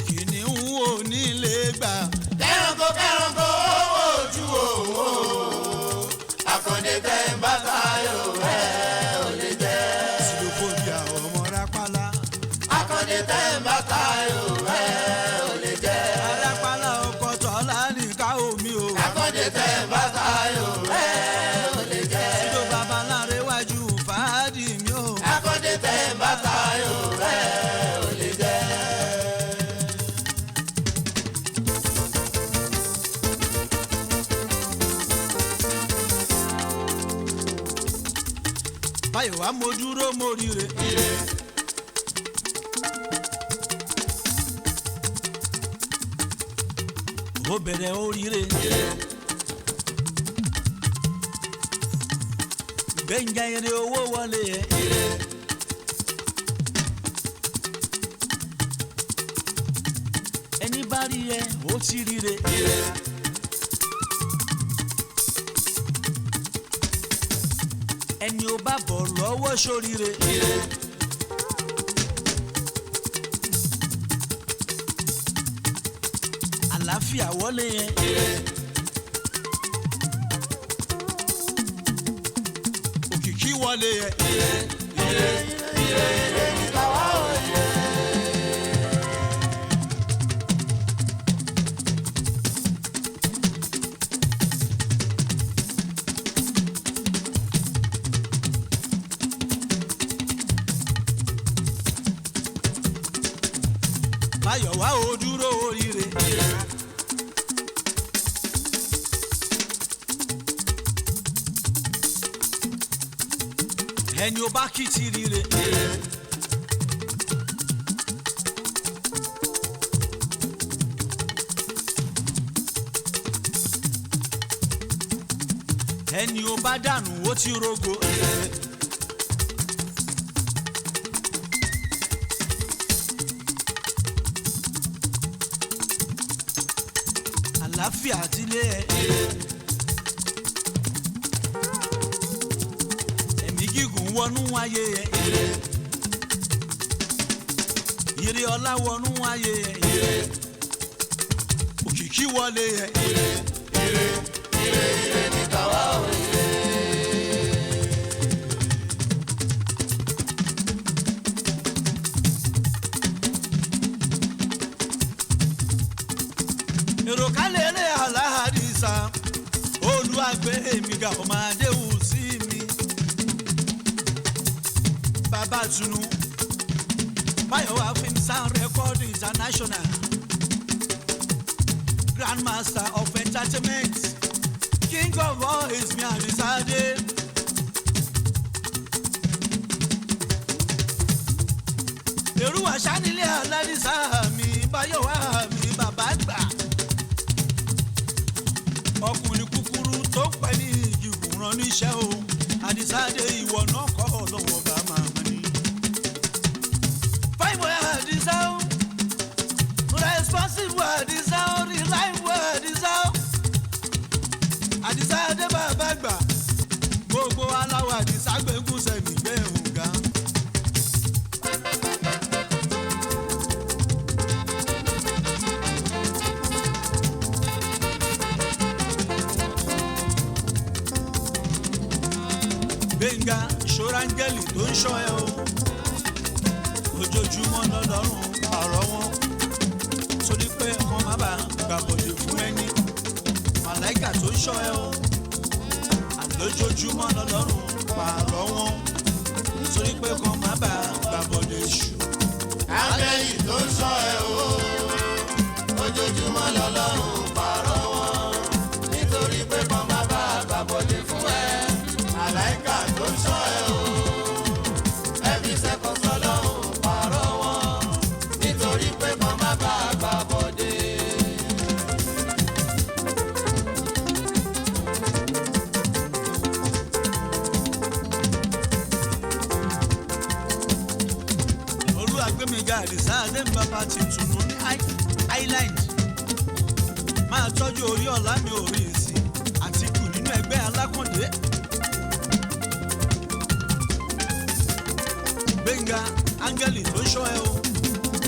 kìnìún ò ní lè gbà kẹ́ranko kẹ́ranko owó ojú òwò Àkàndé tẹ́ ń bá tayò ẹ ò lè jẹ́. sílófóbíà ọmọ Rápálá Àkàndé tẹ́ ń bá tayò ẹ ò lè jẹ́. Adápàlá ọkọ̀ tọ́lá nìka omi o Àkàndé tẹ́ ń bá tayò ẹ ò lè jẹ́. síló babaláre wájú fàádì mi o Àkàndé tẹ́ ń bá tayò ẹ ò lè jẹ́. báyọ̀ wá mo dúró mo ríre ó bẹ̀rẹ̀ oríire gbẹ̀ngà eré owó wọlé ẹ̀ ẹni bá rí ẹ ó ti ríre ẹni ó bá bọ̀ lọ́wọ́ sóríire àlàáfíà wọlé yẹn òkìkí wọlé yẹn báyọ̀ wá ó dúró oríire. ẹni ó bá kì í ti rire. ẹni ó bá dànù ó ti rogo. àlàáfíà tilé ẹ. wọnú ayé ẹ̀ ire. Ire ọlá wọnú ayé ẹ̀ ire. Òkìkí wọlé ẹ̀ ire. Ire ire ire ní tàwa ò ire. Èrò kálẹ̀lẹ̀ aláhàdìsá olúwàgbé èmi ga ọmọ adéhù sí mi. Bàbá Tunu Báyọ̀wá film sound record international grandmaster of entertainment king of all is mi àdìsáde. Èrú àṣà nílé aládìsá mi Báyọ̀wá mi bàbá gbà. Ọkùnrin kúkúrú tó pẹ́ ní ìjìgùn rán níṣẹ́ o àdìsáde ìwọ náà kọ́ lọ́wọ́ bá máa mọ̀ ní. Fáìmọ̀ àdìsá o responsible àdìsá o reliable àdìsá o àdìsáde bàbá gbà gbogbo aláwọ̀ àdìsá gbẹ̀ngùn sẹ́mi gbẹ̀hùn ga. Gbẹ̀ngà ìṣòro áńgẹ́lì tó ń ṣọ́ ẹ o ojoojúmọ́ lọ́lọ́run pààrọ̀ wọn torí pé wọ́n má bàa gbàbọ̀dé fún ẹni màláìkà tó ń ṣọ́ ẹ o àlójoojúmọ́ lọ́lọ́run pààrọ̀ wọn torí pé wọ́n má bàa gbàbọ̀dé ṣù. áńgẹ́lì tó ń ṣọ́ ẹ o ojoojúmọ́ lọ́lọ́run pààrọ̀ wọn nítorí pé wọ́n má bàa gbàbọ̀dé fún ẹ. Màláìkà tó ń ṣọ́ ẹ o every second lọ́lọ́run pààrọ̀ wọn nítorí pé wọ́n má bàa gbàbọ̀dé. Olúwàgbémiga àdìsáde ń bàbá ti Tùnú ní island máa tọ́jú orí ọ̀la mi ò rí ìsìn Àtìkù nínú ẹgbẹ́ Alákàndé. Gbẹ̀ngà áńgẹ́lì tó ń ṣọ́ ẹ o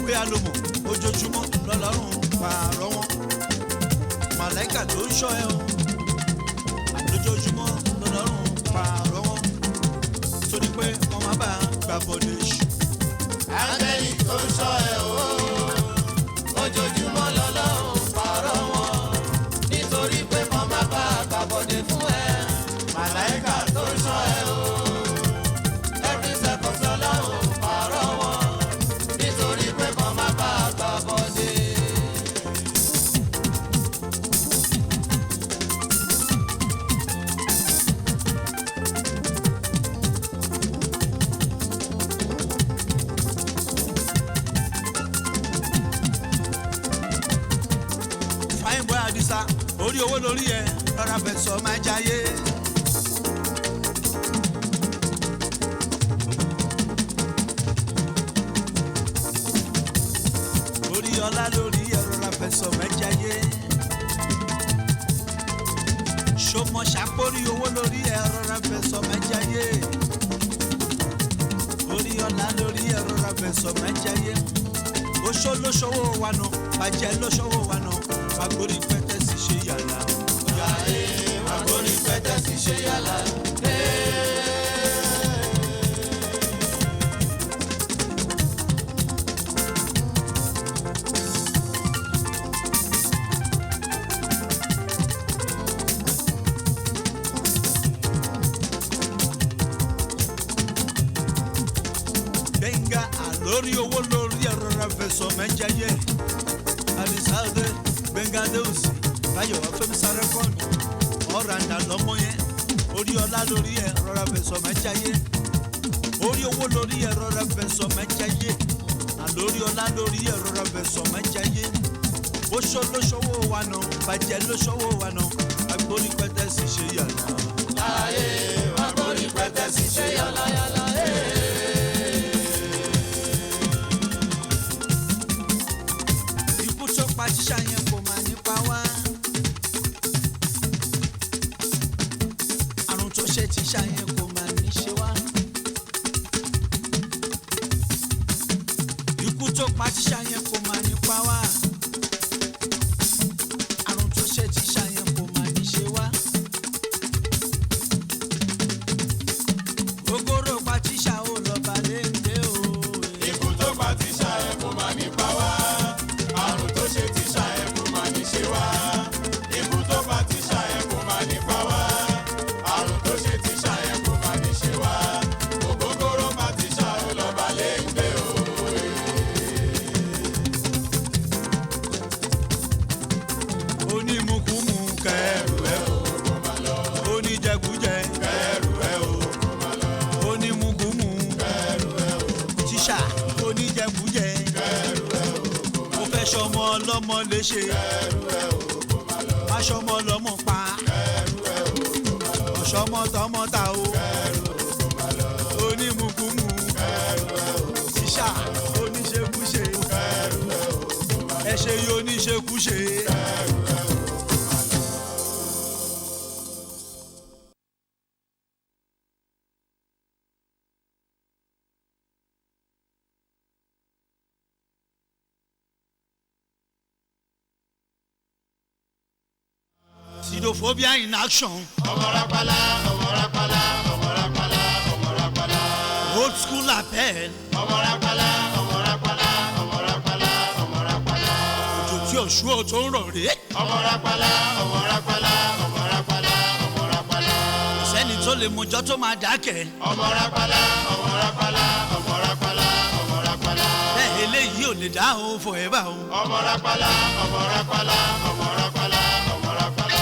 pé a lò mọ̀ ojoojúmọ́ lọ́lọ́run pààrọ̀ wọn màláìkà tó ń ṣọ́ ẹ o lójoojúmọ́ lọ́lọ́run pààrọ̀ wọn torí pé wọ́n má bàa gbàbọ̀dé ṣù. áńgẹ́lì tó ń ṣọ́ ẹ o ojoojúmọ́ lọ́lọ́run pààrọ̀ wọn nítorí pé wọ́n má bàa gbàbọ̀dé fún ẹ. Màláìkà tó ń ṣọ́ ẹ o every second lọ́lọ́run pààrọ̀ wọn nítorí pé wọ́n má bàa gbàbọ̀dé. Fine boy Àdìsá orí owó lórí ẹ rọra fẹ́ sọ máa jayé. Orí ọlá lórí ẹ rọra fẹ́ sọ máa jayé. Ṣọmọ ṣàpórí owó lórí ẹ rọra fẹ́ sọ máa jayé. Orí ọlá lórí ẹ rọra fẹ́ sọ máa jayé. Oṣó lóṣòwò wa nù bàjẹ́ lóṣòwò wa nù fagbórí pẹ́tẹ́sì ṣe yàrá. Yàrá fagbórí pẹ́tẹ́sì ṣe yàrá. Gbẹ̀ngà àlórí owó lórí ẹ̀rọ rẹ̀ fẹ̀sọ̀ mẹ́jẹ̀yẹ. Àdìsáde Gbẹ̀ngà Adéòsì Báyọ̀wá fẹ́mi sáré kọ́ọ̀nù ọ̀ràǹdà lọ́mọ yẹn orí ọlá lórí ẹ̀rọ rẹ̀ fẹ̀sọ̀ mẹ́jẹ̀yẹ. Orí owó lórí ẹ̀rọ rẹ̀ fẹ̀sọ̀ mẹ́jẹ̀yẹ. Àlórí ọlá lórí ẹ̀rọ rẹ̀ fẹ̀sọ̀ mẹ́jẹ̀yẹ. Oṣó lóṣòwò wa nà bàjẹ́ lóṣòwò wa nà agbórí pẹ́tẹ́sì ṣe yàrá. Ayé agbórí pẹ́tẹ́sì ṣe yàrá yàrá. Pa tíṣà yẹn kò máa nípa wá. Àrùn tó ṣe tíṣà yẹn kò máa ní ṣe wá. wá. Ikú tó pa tíṣà yẹn kò má ní pa wá. Àrùn tó ṣe tíṣà yẹn kò má ní ṣe wá. Ògógóró pa tíṣà ó lọ balẹ̀ ń gbé o. Onímùkúmù kẹrù ẹ o kò má lọ. Oníjẹkújẹ kẹrù ẹ o kò má lọ. Onímùkúmù kẹrù ẹ o kò má lọ. Tíṣà oníjẹkújẹ kẹrù ẹ o kò má lọ. Mo fẹ́ ṣọmọ ọlọ́mọ léṣe kẹrù ẹ o kò má lọ. Má ṣọmọ ọlọ́mọ pa kẹrù ẹ o kò má lọ. Ọ̀ṣọ́mọ tọmọ ta o kẹrù ẹ o kò má lọ. Onímùkúmù kẹrù ẹ o kò má lọ. Tíṣà oníṣekúṣe kẹrù ẹ o kò má lọ. Ẹ ṣe yóò níṣekúṣe kẹrù ẹ o kò má lọ. Sidophobia in action. Omorapala, omorapala, omorapala, omorapala. Old school appel. Omorapala, omorapala, omorapala, omorapala. Òjò tí oṣù ò tó ń rọ̀ rè. Omorapala, omorapala, omorapala, omorapala. Kò sẹ́ni tó lè mọjọ́ tó máa dákẹ́. Omorapala, omorapala, omorapala, omorapala. Bẹ́ẹ̀ eléyìí ò lè dá o forever o. Omorapala, omorapala, omorapala, omorapala.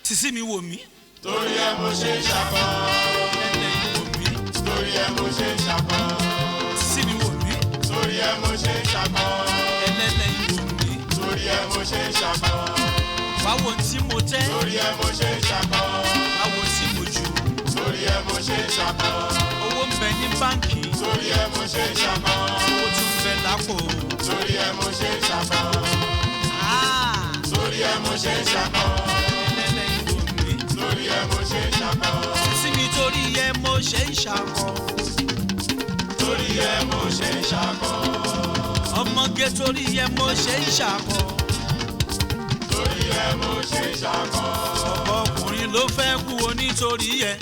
Sísí mi wò mí. Torí ẹ mo ṣe ń ṣakọ. Ẹlẹ́yìn wò mí. Torí ẹ mo ṣe ń ṣakọ. Sísí mi wò mí. Torí ẹ mo ṣe ń ṣakọ. Ẹlẹ́yìn wò mí. Torí ẹ mo ṣe ń ṣakọ. Báwo tí mo tẹ́. Torí ẹ mo ṣe ń ṣakọ. Báwo tí mo jù. Torí ẹ mo ṣe ń ṣakọ. Owó ń bẹ ní báǹkì. Torí ẹ mo ṣe ń ṣakọ. Owó tún ń bẹ lápò. Torí ẹ mo ṣe ń ṣakọ. Torí ẹ mo ṣe ń ṣakọ. Torí ẹ mo ṣe ń ṣakọ. Sísí mi torí ẹ mo ṣe ń ṣakọ. Torí ẹ mo ṣe ń ṣakọ. Ọmọge torí ẹ mo ṣe ń ṣakọ. Torí ẹ mo ṣe ń ṣakọ. Ọ̀pọ̀ ọkùnrin ló fẹ́ kú o nítorí ẹ.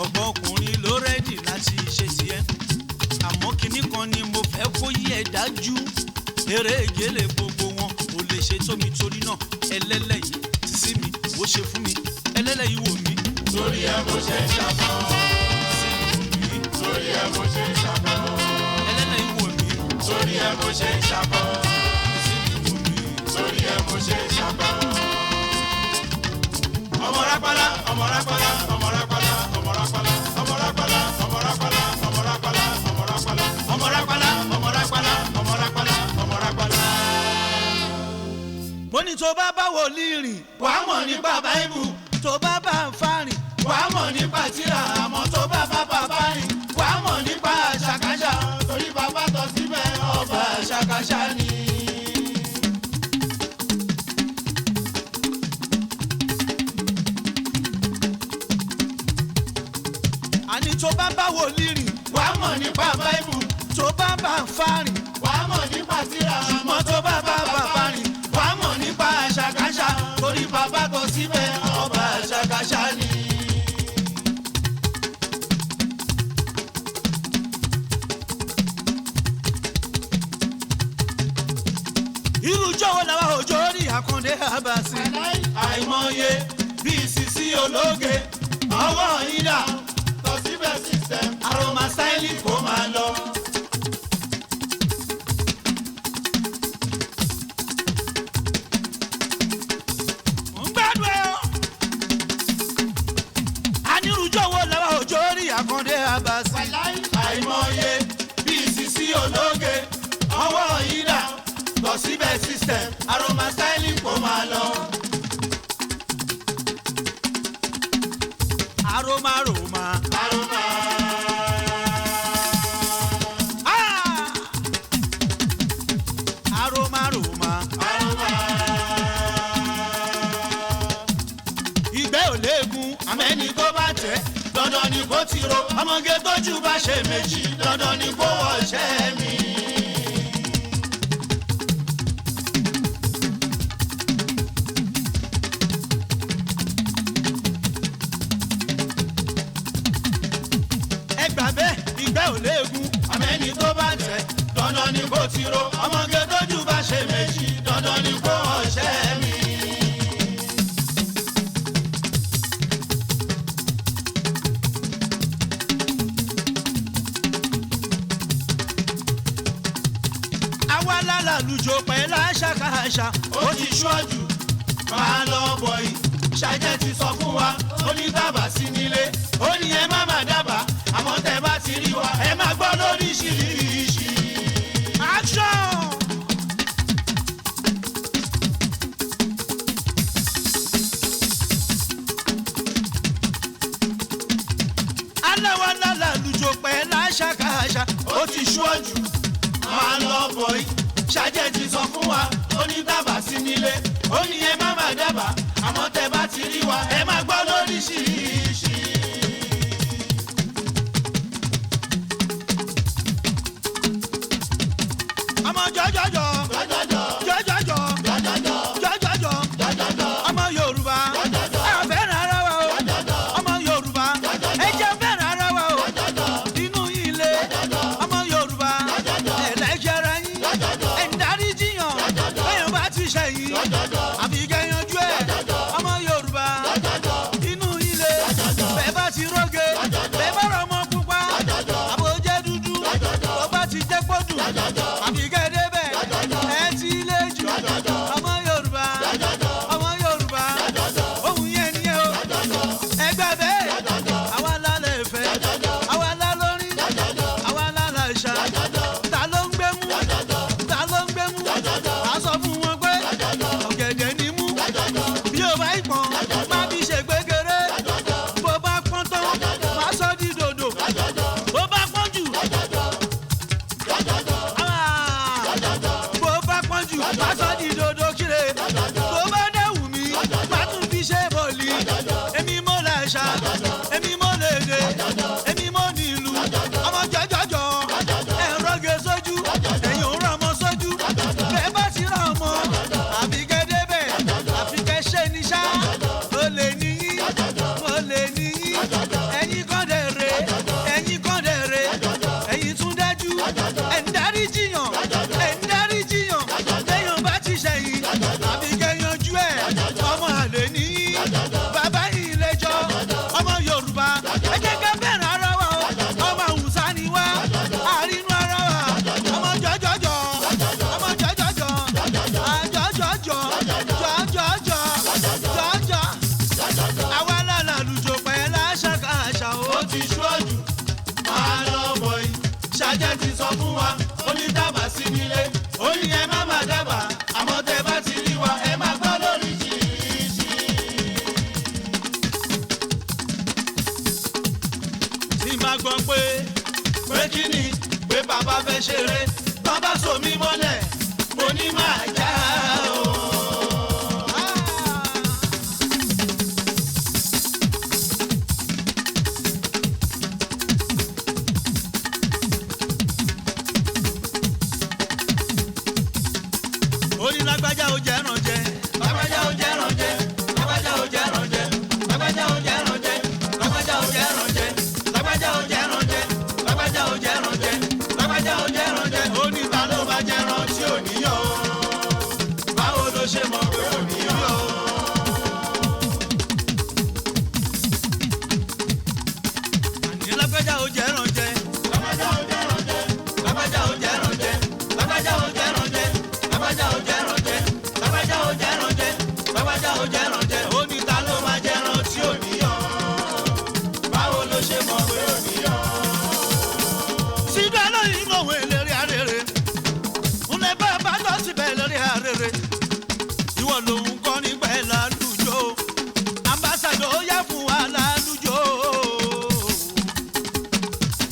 Ọ̀pọ̀ ọkùnrin ló rẹ́dì láti ṣe tiẹ̀. Àmọ́ kinní kan ni mo fẹ́ kó yí ẹ dájú. Eré ìgélé gbogbo wọn ò lè ṣe tó mi torí náà ẹlẹ́lẹ́yìí sísí mi ó ṣe fún mi. Ẹlẹ́lẹ́yìí wò mí. Torí ẹ mo ṣe ń ṣakọ. Torí ẹ mo ṣe ń ṣakọ. Ẹlẹ́lẹ́yìí wò mí. Torí ẹ mo ṣe ń ṣakọ. Torí ẹ mo ṣe ń ṣakọ. Ọmọrápálá, ọmọrápálá, ọmọrápálá, ọmọrápálá, ọmọrápálá, ọmọrápálá, ọmọrápálá, ọmọrápálá, ọmọrápálá, ọmọrápálá, ọmọrápálá, ọmọrápálá. Mo ní tó bá bá wòlíì rìn, wàá mọ̀ nípa Báíbù. Tó bá bá ń farìn, wàá mọ̀ nípa tírà. Àmọ́ tó bá bá bàbá rìn, wàá mọ̀ nípa àṣàkáṣà. Torí bàbá tọ́ síbẹ̀ ọba àṣàkáṣà ni. Àní tó bá bá wòlíì rìn, wàá mọ̀ nípa Báíbù. Tó bá bá ń farìn, wàá mọ̀ nípa tírà. Àmọ́ tó bá bá bàbá rìn, wàá mọ̀ nípa àṣàkáṣà. Torí bàbá tọ́ síbẹ̀ ọba àṣàkáṣà ni. Irú jọ̀wọ́ làwọn òjò rí Akande Abass. Àìmọye bíi Sisi ológe ọwọ́ ìdá tọ́síbẹ̀ system aroma styling kò máa lọ. Akande Abass. Àìmọye bíi Sisi ológe ọwọ́ ìdá tọ́síbẹ̀ system aroma styling kò máa lọ. Aroma aroma. Aroma. Aroma aroma. Aroma. Ìgbẹ́ ò léegun àmẹ́ni tó bá tẹ̀ dandan ni kò ti ro. Ọmọge tójú bá ṣe méjì dandan ni kò wọṣẹ́ mi. ìfẹ́ ò léegun àmẹ́ni tó bá tẹ̀ dandan ni kò ti ro ọmọge tójú bá ṣe méjì dandan ni kò ọ̀ṣẹ́ mi. àwa lálàlùjọ pẹ̀lú àṣàkáṣà ó ti ṣọ́jú máa lọ bọ̀ yìí ṣàjẹ́ ti sọ fún wa ó ní dábàá sí nílé ó ní ẹ má má dábàá àmọ́ tẹ́ bá ti rí wa ẹ má gbọ́ lóríṣiríṣi. action. aláwa lálàlùjọ pẹ̀lú àṣàkáṣà ó ti ṣọ́jú máa lọ bọ̀ yìí ṣàjẹ́ ti sọ fún wa ó ní dábàá sí nílé ó ní ẹ má má dábàá àmọ́ tẹ́ bá ti rí wa ẹ má gbọ́ lóríṣiríṣi. ọmọ jọjọjọ jọjọjọ jọjọjọ ọmọ Yorùbá ẹ fẹ́ràn ara wa o ọmọ Yorùbá ẹ jẹ́ fẹ́ràn ara wa o inú ilé ọmọ Yorùbá ẹ lẹ́jẹ̀ ara yín ẹ ń darí jiyàn bẹ́ẹ̀ bá ti ṣẹ̀yìn àfi kẹ́yanjú ẹ̀ ọmọ Yorùbá inú ilé bẹ́ẹ̀ bá ti róge bẹ́ẹ̀ bá rọ ọmọ pupa àbójẹ́ dúdú tó bá ti jẹ́ pọ́dù àfi kẹ́dẹ́ bẹ́ẹ̀ ẹ ti lé jù ọmọ Yorùbá ọmọ Yorùbá ohun yẹn ni ẹ o ẹgbẹ́ bẹ́ẹ̀ àwa lálẹ́ ìfẹ́ àwa lálórí àwa lálẹ́ ìṣá ta ló ń gbé mú ta ló ń gbé mú a sọ fún wọn pé ọ̀gẹ̀dẹ̀ ni mú bí o bá ìpọ́n má bí ṣe gbégéré bó bá pọ́n tán má sọ di dòdò bó bá pọ́n jù bó bá pọ́n jù má sọ di dòdò kíre bó bá dẹ̀wù mí má tún fi ṣe bọ̀lì èmi mo lè ṣá èmi mo lè dé èmi mo nílù ọmọ jọjọjọ ẹ̀ ń rọ́gẹ̀ sójú ẹ̀yìn òun rán ọmọ sójú bẹ́ẹ̀ bá ti rán ọmọ àfi kẹ́ débẹ̀ àfi kẹ́ ṣe ní ṣá mo lè níyí mo lè níyí ẹ̀yin kan dẹ̀ re ẹ̀yin kan dẹ̀ re ẹ̀yin tún dájú ẹ̀ ń darí jiyàn ẹ̀ ń darí jiyàn lẹ́yìn bá ti ṣẹ̀yìn àfi kẹ́ yanjú ẹ̀ ọmọ àlè níyí bàbá yìí lẹ́jọ́ ọmọ Yorùbá ẹ jẹ́ ká bẹ̀rẹ̀ ara wa o ọmọ Hausa ni wá àrínú ara wa ọmọ jọjọjọ ọmọ jọjọjọ àjọjọjọ jọjọjọ jọjọ àwa lálàlùjọ pẹ̀lú àṣàkáṣà ó ti ṣọ́jú máa lọ bọ̀ yìí ṣàjẹ́ ti sọ fún wa ó ní dábàá sí nílé ó ní ẹ má má dábàá àmọ́ tẹ́ bá ti rí wa ẹ má gbọ́ lóríṣiríṣi. tí n bá gbọ́ pé kí ni pé bàbá fẹ́ ṣeré bàbá so mi mọ́lẹ̀ mo ní máa já o. ó ní lágbájá ó jẹ́ rànjẹ́ lágbájá ó jẹ́ rànjẹ́ lágbájá ó jẹ́ rànjẹ́ lágbájá ó jẹ́ rànjẹ́ lágbájá ó jẹ́ rànjẹ́ lágbájá ó jẹ́ rànjẹ́ lágbájá ó jẹ́ rànjẹ́ lágbájá ó jẹ́ rànjẹ́ ó ní ta ló bá jẹ́ ràn tí ò níyàn o báwo ló ṣe mọ̀ pé ò níyàn o. àní lágbájá ó jẹ́ rànjẹ́ lágbájá ó jẹ́ rànjẹ́ lágbájá ó jẹ́ rànjẹ́ lágbájá ó jẹ́ rànjẹ́ lágbájá ó jẹ́ rànjẹ́ lágbájá ó jẹ́ rànjẹ́ lágbájá ó jẹ́ rànjẹ́ ó ní ta ló máa jẹ́ ràn tí ò níyàn báwo ló ṣe mọ̀ pé ò níyàn. sídà lóyún lòun èlérí arére ń lè bá bá lọ síbẹ̀ lórí arére ìwọ lòun kọ́ nígbà ẹ̀ lálùjọ ambassadọ ó yá fún wa lálùjọ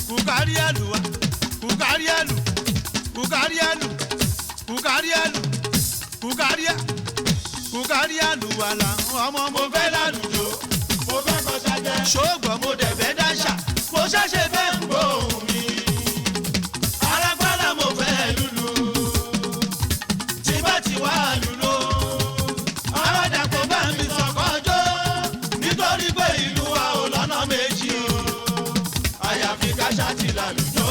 kùkárí àlùwà kùkárí àlù kùkárí àlù kùkárí àlù kùkárí àlùwàlà ọmọ mo fẹ́ lálùjọ mo fẹ́ kọ́ ṣáájẹ́ ṣóògbọ́n mo dẹ̀ fẹ́ dáṣà mo ṣẹ̀ṣẹ̀ fẹ́ ń gbóhùn mi alágbálá mo fẹ́ lùlù tí bá ti wá lùlù aládàpọ̀ bá mi sọ̀kọ́jọ́ nítorí pé ìlú wa ò lọ́nà méjì o àyàfi ká ṣáàtì lálùjọ.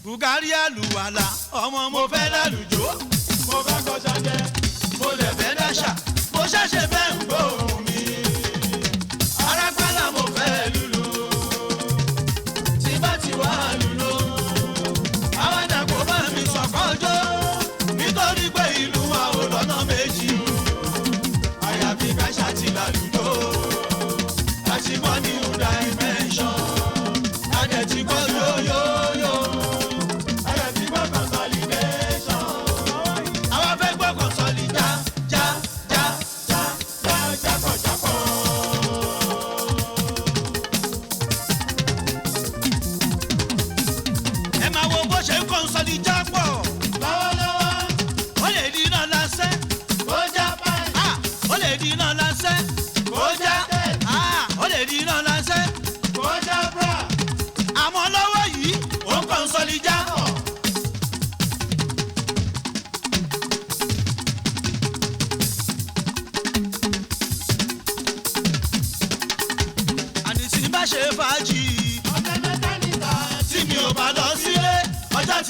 Bùgárí àlùwàlà ọmọ mo fẹ́ lálùjó mo fẹ́ kọjá jẹ mo lè fẹ́ dáṣà mo ṣẹ̀ṣẹ̀ fẹ́ ń gbóhùn mi arápálá mo fẹ́ lùlù tí bá ti wá lùlù àwọn àdàkọ bá mi sọ̀kọ́jọ́ nítorí pé ìlú wa ò lọ́nà méjì àyàfi ká ṣàtìlálùjó láti mọ́ new dimension àdẹ̀tí kọ́ yóyóyó.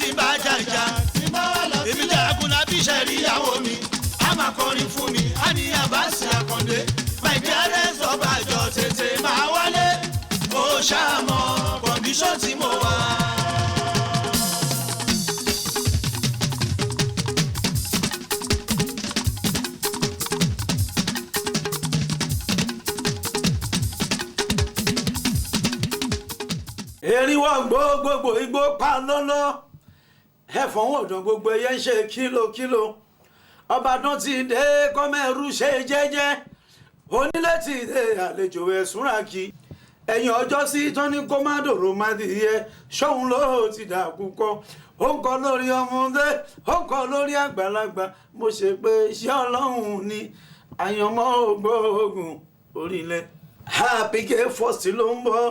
Tí bá jàjà èmi jàgùn lábí ìṣẹ̀rí ìyàwó mi a máa kọrin fún mi a ní Abass Akande my dearest ọba àjọ tètè máa wálé ó ṣàmọ̀ kọ̀ǹdíṣọ̀n tí mo wà. eriwo gbogbo igbó pa lọ́lọ́ ẹ̀fọ́n ọ̀dàn gbogbo ẹyẹ ń ṣe kílòkílò ọba dán ti dé kọ́mẹ́rù ṣe jẹ́jẹ́ onílé ti dé àlejò ẹ̀sùnra kí ẹ̀yìn ọjọ́ sí tán ní kó má dòrò má dìyẹ ṣóun ló ti dà púpọ̀ ó ń kọ lórí ọmọdé ó ń kọ lórí àgbàlagbà mo ṣe pé iṣẹ́ ọlọ́run ni àyànmọ́ ògbóògùn orílẹ̀ PK First ló ń bọ̀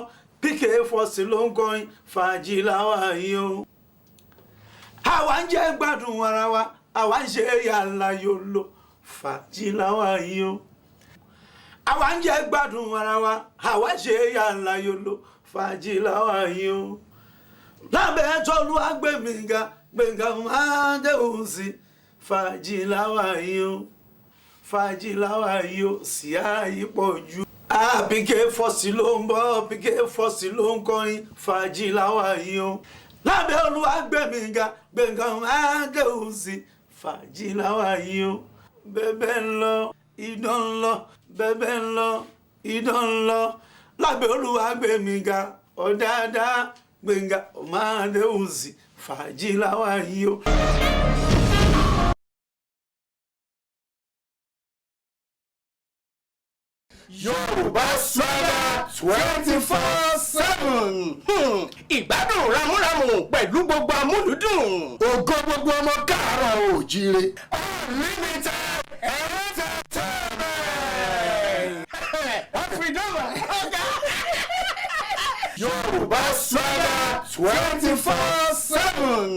PK First ló ń kọrin fàájì láwa yìí o àwa ń jẹ́ gbádùn ara wa àwa ń ṣe yàrá yòlò fàájì láwa yìí o àwa ń jẹ́ gbádùn ara wa àwa ń ṣe yàrá yòlò fàájì láwa yìí o lábẹ́ tọ́lú agbẹ̀mìgà gbẹ̀ngà máa dẹ̀hùn sí fàájì láwa yìí o fàájì láwa yìí o sì ààyè pọ̀ jù. PK First ló ń bọ̀ PK First ló ń kọrin fàájì láwa yìí o lábẹ́ olúwàgbẹ̀mìgà gbẹ̀ngà máa dẹ̀hùn sí fàájì láwa yìí o bẹ́bẹ́ ń lọ idán ń lọ bẹ́bẹ́ ń lọ idán ń lọ lábẹ́ olúwàgbẹ̀mìgà ọ̀dáadáa gbẹ̀ngà máa dẹ̀hùn sí fàájì láwa yìí o. Yorùbá Swaga 24/7. Ìgbádùn ramúramù pẹ̀lú gbogbo amúlùdùn. Ògo gbogbo ọmọ káàárọ̀ oòjíire. Unlimited entertainment. Yorùbá Swaga 24/7.